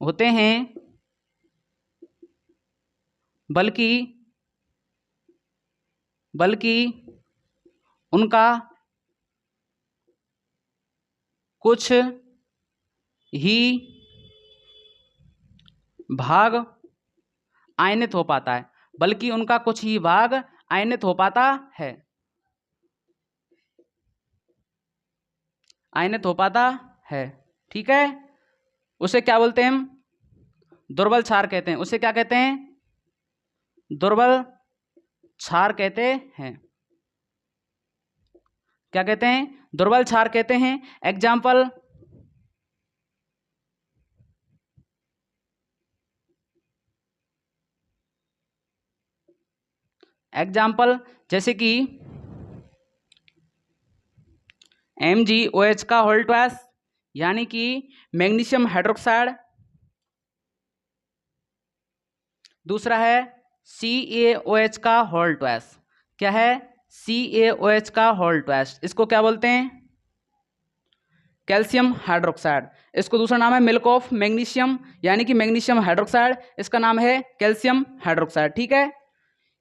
होते हैं बल्कि उनका कुछ ही भाग आयनित हो पाता है, बल्कि उनका कुछ ही भाग आयनित हो पाता है, आयनित हो पाता है। ठीक है, उसे क्या बोलते हैं हम? दुर्बल क्षार कहते हैं। उसे क्या कहते हैं? दुर्बल क्षार कहते हैं। क्या कहते हैं? दुर्बल क्षार कहते हैं। एग्जाम्पल, जैसे कि MgOH का होल ट्वाइस, यानी कि मैग्नीशियम हाइड्रोक्साइड। दूसरा है CaOH का होल ट्वाइस। क्या है? CaOH का होल ट्वाइस। इसको क्या बोलते हैं? Calcium hydroxide. इसको दूसरा नाम है मिल्क ऑफ मैग्नीशियम, यानी कि मैग्नीशियम हाइड्रोक्साइड, इसका नाम है कैल्शियम हाइड्रोक्साइड। ठीक है,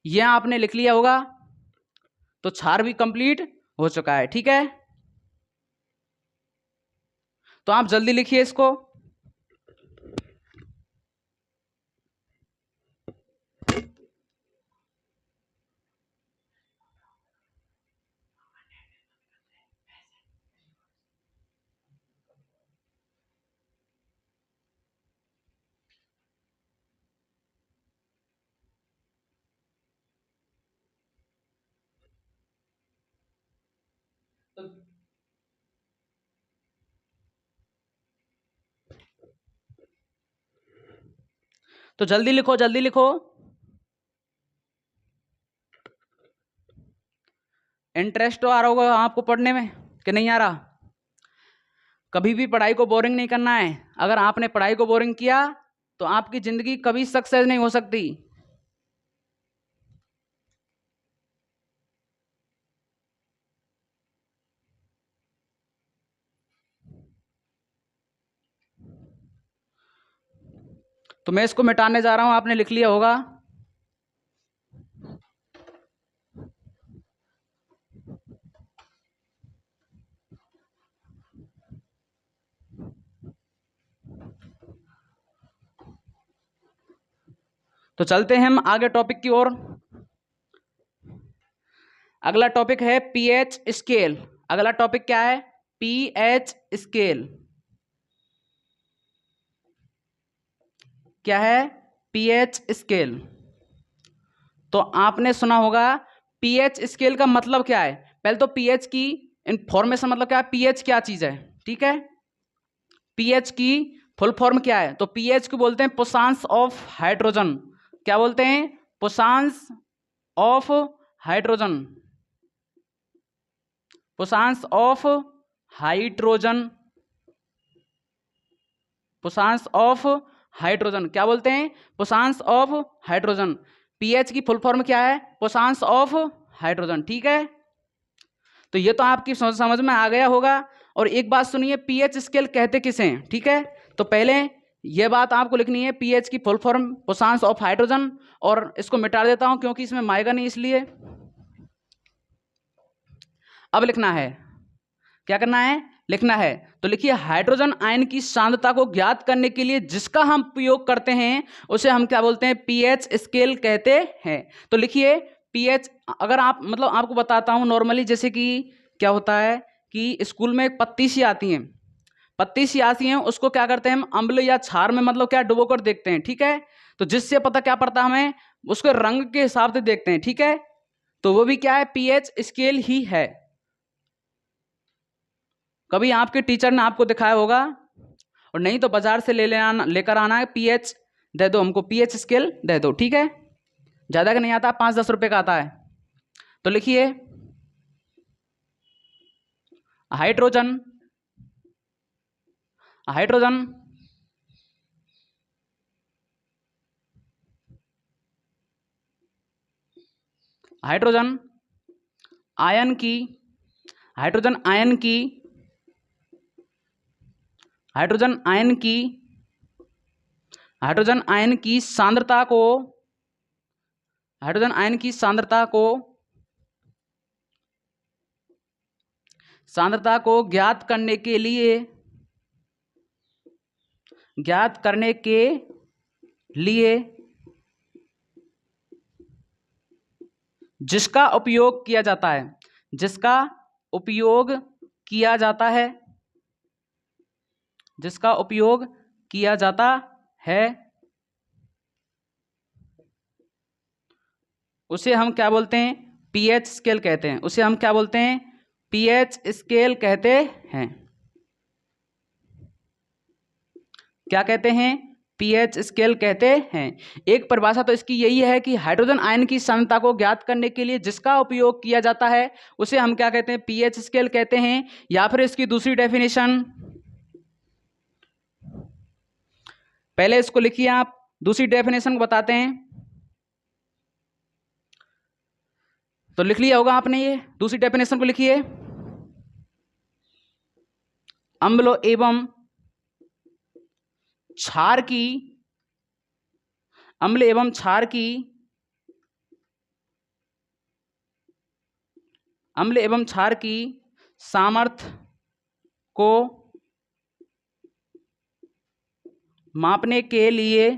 यह आपने लिख लिया होगा, तो क्षार भी कंप्लीट हो चुका है। ठीक है, तो आप जल्दी लिखिए इसको। तो जल्दी लिखो, जल्दी लिखो। इंटरेस्ट तो आ रहा होगा आपको पढ़ने में कि नहीं आ रहा? कभी भी पढ़ाई को बोरिंग नहीं करना है। अगर आपने पढ़ाई को बोरिंग किया तो आपकी जिंदगी कभी सक्सेस नहीं हो सकती। तो मैं इसको मिटाने जा रहा हूं, आपने लिख लिया होगा। तो चलते हैं हम आगे टॉपिक की ओर। अगला टॉपिक है पीएच स्केल। अगला टॉपिक क्या है? PH scale. क्या है? PH scale. तो आपने सुना होगा पीएच स्केल का मतलब क्या है। पहले तो पीएच की इंफॉर्मेशन, मतलब क्या है, पीएच क्या चीज है, ठीक है। पीएच की फुल फॉर्म क्या है? तो पीएच को बोलते हैं पोसांस ऑफ हाइड्रोजन। क्या बोलते हैं? Puissance of hydrogen. Puissance of hydrogen. Puissance of hydrogen क्या बोलते हैं? Puissance of hydrogen. पीएच की फुल फॉर्म क्या है? पोसांस ऑफ हाइड्रोजन, ठीक है। तो ये तो आपकी समझ में आ गया होगा। और एक बात सुनिए, पीएच स्केल कहते किसे हैं, ठीक है। तो पहले ये बात आपको लिखनी है, पीएच की फुल फॉर्म पोसांस ऑफ हाइड्रोजन। और इसको मिटा देता हूं क्योंकि इसमें माएगा नहीं, इसलिए। अब लिखना है, क्या करना है? लिखना है। तो लिखिए, हाइड्रोजन आयन की सांद्रता को ज्ञात करने के लिए जिसका हम उपयोग करते हैं उसे हम क्या बोलते हैं? पीएच स्केल कहते हैं। तो लिखिए पीएच, अगर आप मतलब आपको बताता हूं नॉर्मली, जैसे कि क्या होता है कि स्कूल में एक पत्ती सी आती हैं, पत्ती सी आती हैं, उसको क्या करते हैं हम? अम्ल या क्षार में मतलब क्या डुबो कर देखते हैं, ठीक है। तो जिससे पता क्या पड़ता है हमें? उसके रंग के हिसाब से देखते हैं, ठीक है। तो वो भी क्या है? पीएच स्केल ही है। कभी आपके टीचर ने आपको दिखाया होगा, और नहीं तो बाजार से लेकर आना है, पीएच दे दो हमको, पीएच स्केल दे दो, ठीक है। ज़्यादा का नहीं आता, 5-10 रुपए का आता है। तो लिखिए, हाइड्रोजन, हाइड्रोजन हाइड्रोजन आयन की, हाइड्रोजन आयन की, हाइड्रोजन आयन की, हाइड्रोजन आयन की सांद्रता को, हाइड्रोजन आयन की सांद्रता को, सांद्रता को ज्ञात करने के लिए, ज्ञात करने के लिए जिसका उपयोग किया जाता है, जिसका उपयोग किया जाता है, जिसका उपयोग किया जाता है, उसे हम क्या बोलते हैं? पीएच स्केल कहते हैं। उसे हम क्या बोलते हैं? पीएच स्केल कहते हैं। क्या कहते हैं? पीएच स्केल कहते हैं। एक परिभाषा तो इसकी यही है कि हाइड्रोजन आयन की सांद्रता को ज्ञात करने के लिए जिसका उपयोग किया जाता है उसे हम क्या कहते हैं? पीएच स्केल कहते हैं। या फिर इसकी दूसरी डेफिनेशन, पहले इसको लिखिए आप, दूसरी डेफिनेशन को बताते हैं। तो लिख लिया होगा आपने, ये दूसरी डेफिनेशन को लिखिए, अम्ल एवं क्षार की, अम्ल एवं क्षार की, अम्ल एवं क्षार की सामर्थ्य को मापने के लिए,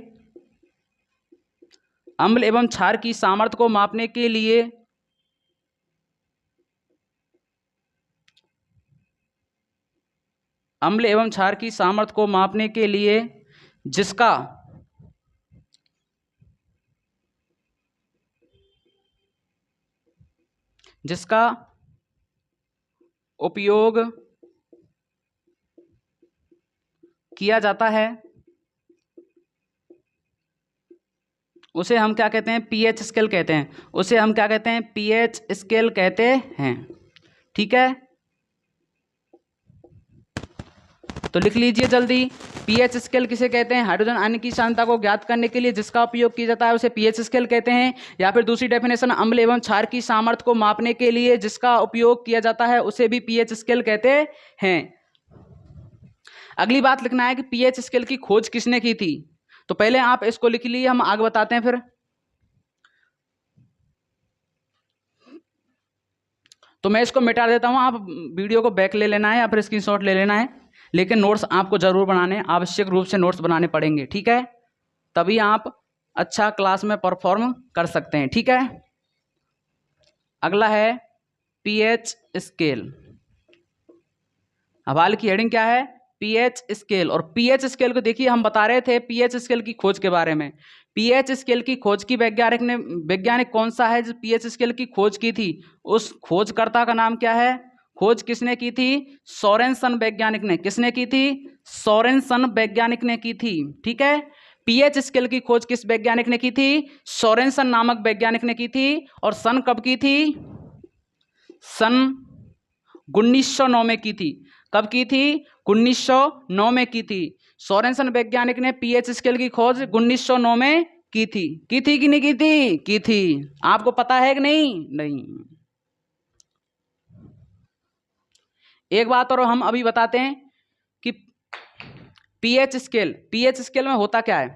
अम्ल एवं क्षार की सामर्थ्य को मापने के लिए अम्ल एवं क्षार की सामर्थ्य को मापने के लिए जिसका जिसका उपयोग किया जाता है उसे हम क्या कहते हैं? पीएच स्केल कहते हैं। उसे हम क्या कहते हैं? पीएच स्केल कहते हैं, ठीक है। तो लिख लीजिए जल्दी, पीएच स्केल किसे कहते हैं? हाइड्रोजन आयन की सांद्रता को ज्ञात करने के लिए जिसका उपयोग किया जाता है उसे पीएच स्केल कहते हैं। या फिर दूसरी डेफिनेशन, अम्ल एवं क्षार की सामर्थ्य को मापने के लिए जिसका उपयोग किया जाता है उसे भी पीएच स्केल कहते हैं। अगली बात लिखना है कि पीएच स्केल की खोज किसने की थी। तो पहले आप इसको लिख लीजिए, हम आगे बताते हैं फिर। तो मैं इसको मिटा देता हूं, आप वीडियो को बैक ले लेना है या फिर स्क्रीनशॉट ले लेना है, लेकिन नोट्स आपको जरूर बनाने, आवश्यक रूप से नोट्स बनाने पड़ेंगे, ठीक है। तभी आप अच्छा क्लास में परफॉर्म कर सकते हैं। ठीक है, अगला है पीएच स्केल। हवाले की हेडिंग क्या है? PH scale. और पीएच स्केल को देखिए, हम बता रहे थे पीएच स्केल की खोज के बारे में। पीएच स्केल की खोज की वैज्ञानिक कौन सा है जो पीएच स्केल की खोज की थी? उस खोजकर्ता का नाम क्या है? खोज किसने की थी? सोरेनसन वैज्ञानिक ने। किसने की थी? सोरेनसन वैज्ञानिक ने की थी। ठीक है, पीएच स्केल की खोज किस वैज्ञानिक ने की थी? सोरेनसन नामक वैज्ञानिक ने की थी। और सन कब की थी? सन 1909 में की थी। कब की थी? 1909 में की थी। सोरेनसन वैज्ञानिक ने पीएच स्केल की खोज 1909 में की थी। की थी कि नहीं की थी? की थी। आपको पता है कि नहीं? नहीं। एक बात और हम अभी बताते हैं कि पीएच स्केल में होता क्या है।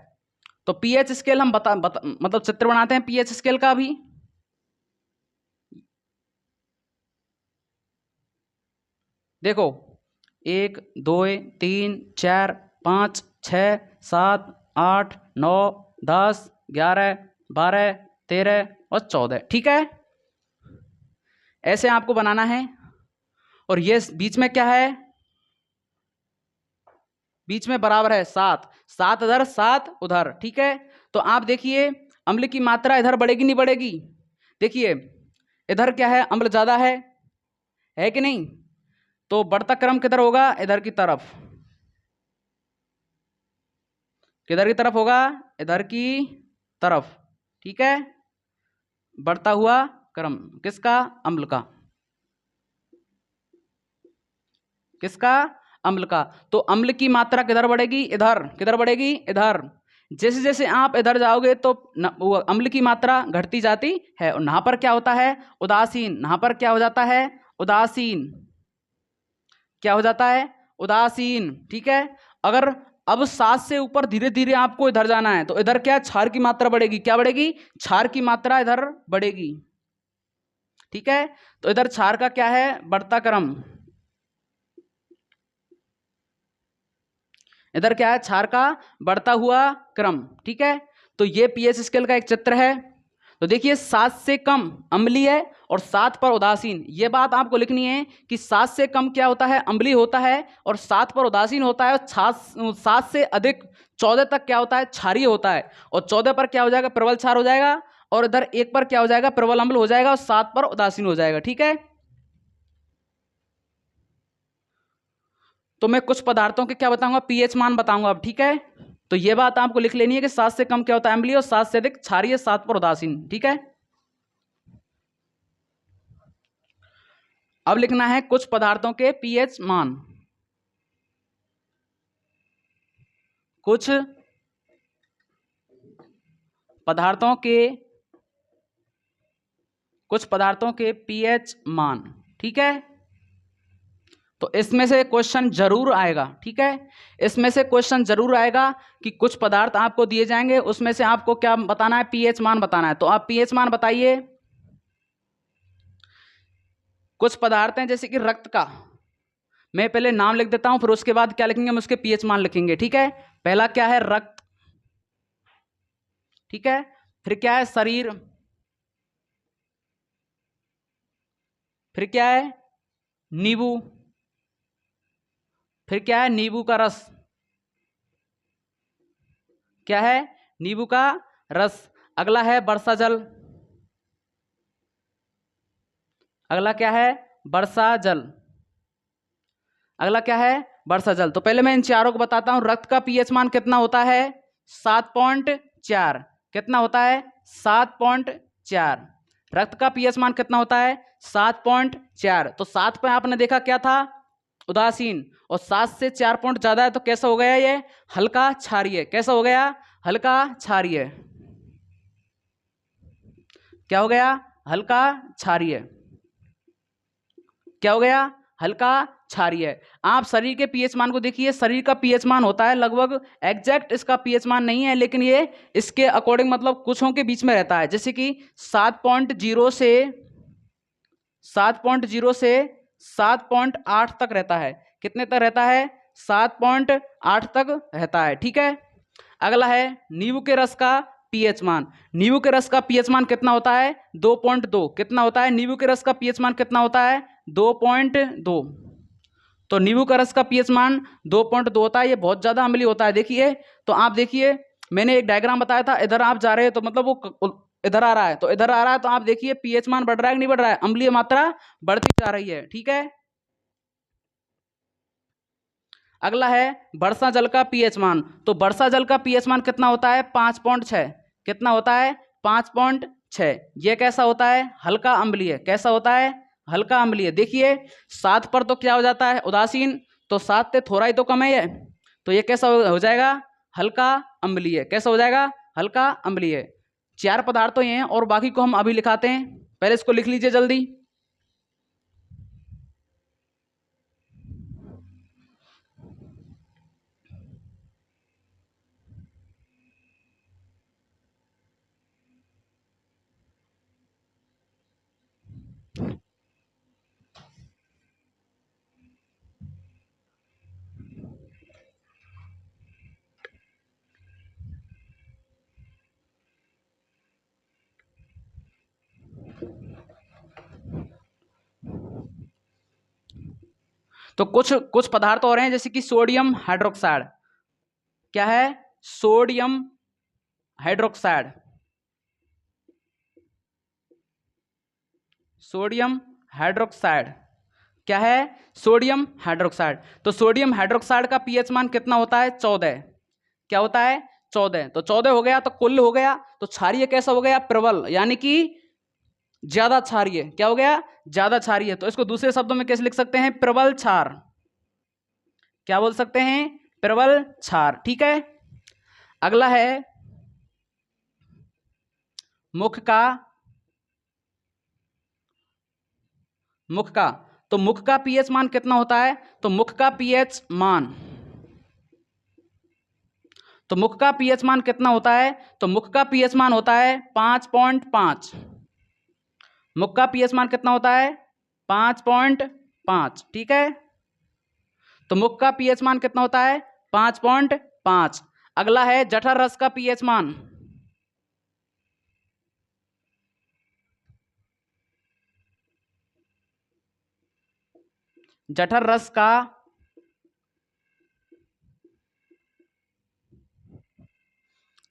तो पीएच स्केल हम मतलब चित्र बनाते हैं पीएच स्केल का भी। देखो, 1 2 3 4 5 6 7 8 9 10 11 12 13 और 14। ठीक है, ऐसे आपको बनाना है। और ये बीच में क्या है? बीच में बराबर है 7। 7 इधर 7 उधर। ठीक है, तो आप देखिए अम्ल की मात्रा इधर बढ़ेगी नहीं बढ़ेगी? देखिए इधर क्या है? अम्ल ज्यादा है कि नहीं? तो बढ़ता क्रम किधर होगा? इधर की तरफ। किधर की तरफ होगा? इधर की तरफ। ठीक है, बढ़ता हुआ क्रम किसका? अम्ल का। किसका? अम्ल का। तो अम्ल की मात्रा किधर बढ़ेगी? इधर। किधर बढ़ेगी? इधर। जैसे जैसे आप इधर जाओगे तो वो अम्ल की मात्रा घटती जाती है। और यहाँ पर क्या होता है? उदासीन। यहाँ पर क्या हो जाता है? उदासीन। क्या हो जाता है? उदासीन। ठीक है, अगर अब 7 से ऊपर धीरे धीरे आपको इधर जाना है तो इधर क्या? क्षार की मात्रा बढ़ेगी। क्या बढ़ेगी? क्षार की मात्रा इधर बढ़ेगी। ठीक है, तो इधर क्षार का क्या है? बढ़ता क्रम। इधर क्या है? क्षार का बढ़ता हुआ क्रम। ठीक है, तो ये पीएच स्केल का एक चित्र है। तो देखिए 7 से कम अम्लीय और 7 पर उदासीन। ये बात आपको लिखनी है कि 7 से कम क्या होता है? अम्लीय होता है। और 7 पर उदासीन होता है। और 7 से अधिक 14 तक क्या होता है? क्षारीय होता है। और 14 पर क्या हो जाएगा? प्रबल क्षार हो जाएगा। और इधर 1 पर क्या हो जाएगा? प्रबल अम्ल हो जाएगा। और 7 पर उदासीन हो जाएगा। ठीक है, तो मैं कुछ पदार्थों के क्या बताऊंगा? पीएच मान बताऊंगा अब। ठीक है, तो ये बात आपको लिख लेनी है कि 7 से कम क्या होता है? अम्लीय। और 7 से अधिक क्षारीय, 7 पर उदासीन। ठीक है, अब लिखना है कुछ पदार्थों के पीएच मान। कुछ पदार्थों के पीएच मान। ठीक है, तो इसमें से क्वेश्चन जरूर आएगा। ठीक है, इसमें से क्वेश्चन जरूर आएगा कि कुछ पदार्थ आपको दिए जाएंगे, उसमें से आपको क्या बताना है? पीएच मान बताना है। तो आप पीएच मान बताइए। कुछ पदार्थ हैं जैसे कि रक्त का, मैं पहले नाम लिख देता हूं, फिर उसके बाद क्या लिखेंगे? हम उसके पीएच मान लिखेंगे। ठीक है, पहला क्या है? रक्त। ठीक है, फिर क्या है? शरीर। फिर क्या है? नींबू। फिर क्या है? नींबू का रस। क्या है? नींबू का रस। अगला है वर्षा जल। अगला क्या है? वर्षा जल। अगला क्या है? वर्षा जल। तो पहले मैं इन चारों को बताता हूं। रक्त का पीएच मान कितना होता है? 7.4। कितना होता है? 7.4। रक्त का पीएच मान कितना होता है? 7.4। तो 7 पे आपने देखा क्या था? उदासीन। और 7 से 4 पॉइंट ज्यादा है तो कैसा हो गया? ये हल्का क्षारीय। कैसा हो गया? हल्का क्षारीय। क्या हो गया? हल्का क्षारीय। क्या हो गया? हल्का क्षारीय। आप शरीर के पीएच मान को देखिए। शरीर का पीएच मान होता है लगभग एग्जैक्ट, इसका पीएच मान नहीं है, लेकिन ये इसके अकॉर्डिंग मतलब कुछों के बीच में रहता है। जैसे कि 7.0 से 7.8 तक रहता है। कितने तक रहता है? 7.8 तक रहता है। ठीक है, अगला है नींबू के रस का पीएच मान। नींबू के रस का पीएच मान कितना होता है? 2.2। कितना होता है? नींबू के रस का पीएच मान कितना होता है? 2.2। तो नींबू का रस का पीएच मान 2.2 होता है। ये बहुत ज्यादा अम्लीय होता है। देखिए, तो आप देखिए, मैंने एक डायग्राम बताया था, इधर आप जा रहे हैं तो मतलब वो इधर आ रहा है, तो इधर आ रहा है, तो आप देखिए पीएच मान बढ़ रहा है कि नहीं बढ़ रहा है? अम्लीय मात्रा बढ़ती जा रही है। ठीक है, अगला है वर्षा जल का पीएच मान। तो वर्षा जल का पीएच मान कितना होता है? 5.6। कितना होता है? 5.6। यह कैसा होता है? हल्का अम्लीय। कैसा होता है? हल्का अम्लीय। देखिए 7 पर तो क्या हो जाता है? उदासीन। तो 7 से थोड़ा ही तो कम है ये, तो ये कैसा हो जाएगा? हल्का अम्लीय। कैसा हो जाएगा? हल्का अम्लीय। 4 पदार्थ तो ये हैं और बाकी को हम अभी लिखाते हैं। पहले इसको लिख लीजिए जल्दी। तो कुछ कुछ पदार्थ और हैं, जैसे कि सोडियम हाइड्रोक्साइड। क्या है? Sodium hydroxide. सोडियम हाइड्रोक्साइड क्या है? Sodium hydroxide. तो सोडियम हाइड्रोक्साइड का पीएच मान कितना होता है? 14। क्या होता है? 14। तो 14 हो गया तो कुल हो गया। तो क्षारीय कैसा हो गया? प्रबल, यानी कि ज्यादा क्षारीय। क्या हो गया? ज्यादा क्षारीय। तो इसको दूसरे शब्दों में कैसे लिख सकते हैं? प्रबल क्षार। क्या बोल सकते हैं? प्रबल क्षार। ठीक है, अगला है मुख का। मुख का, तो मुख का पीएच मान कितना होता है? तो मुख का पीएच मान, तो मुख का पीएच मान कितना होता है? तो मुख का पीएच मान होता है 5.5। मुख का पीएच मान कितना होता है? 5.5। ठीक है, तो मुख का पीएच मान कितना होता है? 5.5। अगला है जठर रस का पीएच मान। जठर रस का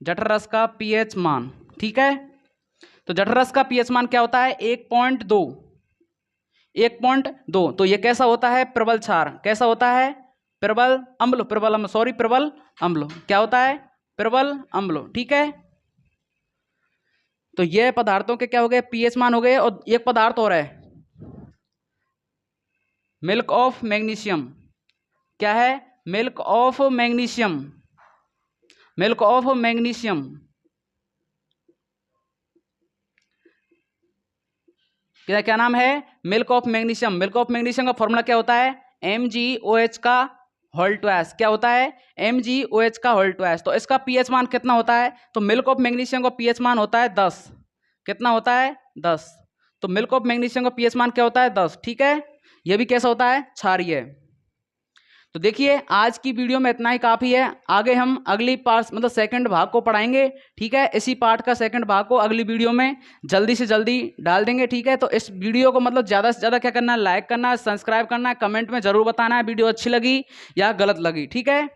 जठर रस का पीएच मान। ठीक है, तो जठर रस का पीएच मान क्या होता है? 1.2। 1.2। तो ये कैसा होता है? प्रबल क्षार। कैसा होता है? प्रबल अम्ल। प्रबल अम्ल, सॉरी, प्रबल अम्ल। क्या होता है? प्रबल अम्ल। ठीक है, तो ये पदार्थों के क्या हो गए? पीएच मान हो गए। और एक पदार्थ और है, मिल्क ऑफ मैग्नीशियम। क्या है? Milk of magnesium. Milk of magnesium क्या क्या नाम है? Milk of magnesium. Milk of magnesium का फॉर्मूला क्या होता है? MgOH का होल ट्वाइस। क्या होता है? MgOH का होल ट्वाइस। तो इसका पीएच मान कितना होता है? तो मिल्क ऑफ मैग्नीशियम का पीएच मान होता है 10। कितना होता है? 10। तो मिल्क ऑफ मैग्नीशियम का पीएच मान क्या होता है? 10। ठीक है, यह भी कैसा होता है? क्षारीय। तो देखिए आज की वीडियो में इतना ही काफ़ी है। आगे हम अगली पार्ट मतलब सेकंड भाग को पढ़ाएंगे। ठीक है, इसी पार्ट का सेकंड भाग को अगली वीडियो में जल्दी से जल्दी डाल देंगे। ठीक है, तो इस वीडियो को मतलब ज़्यादा से ज़्यादा क्या करना है? लाइक करना है, सब्सक्राइब करना है, कमेंट में ज़रूर बताना है वीडियो अच्छी लगी या गलत लगी। ठीक है।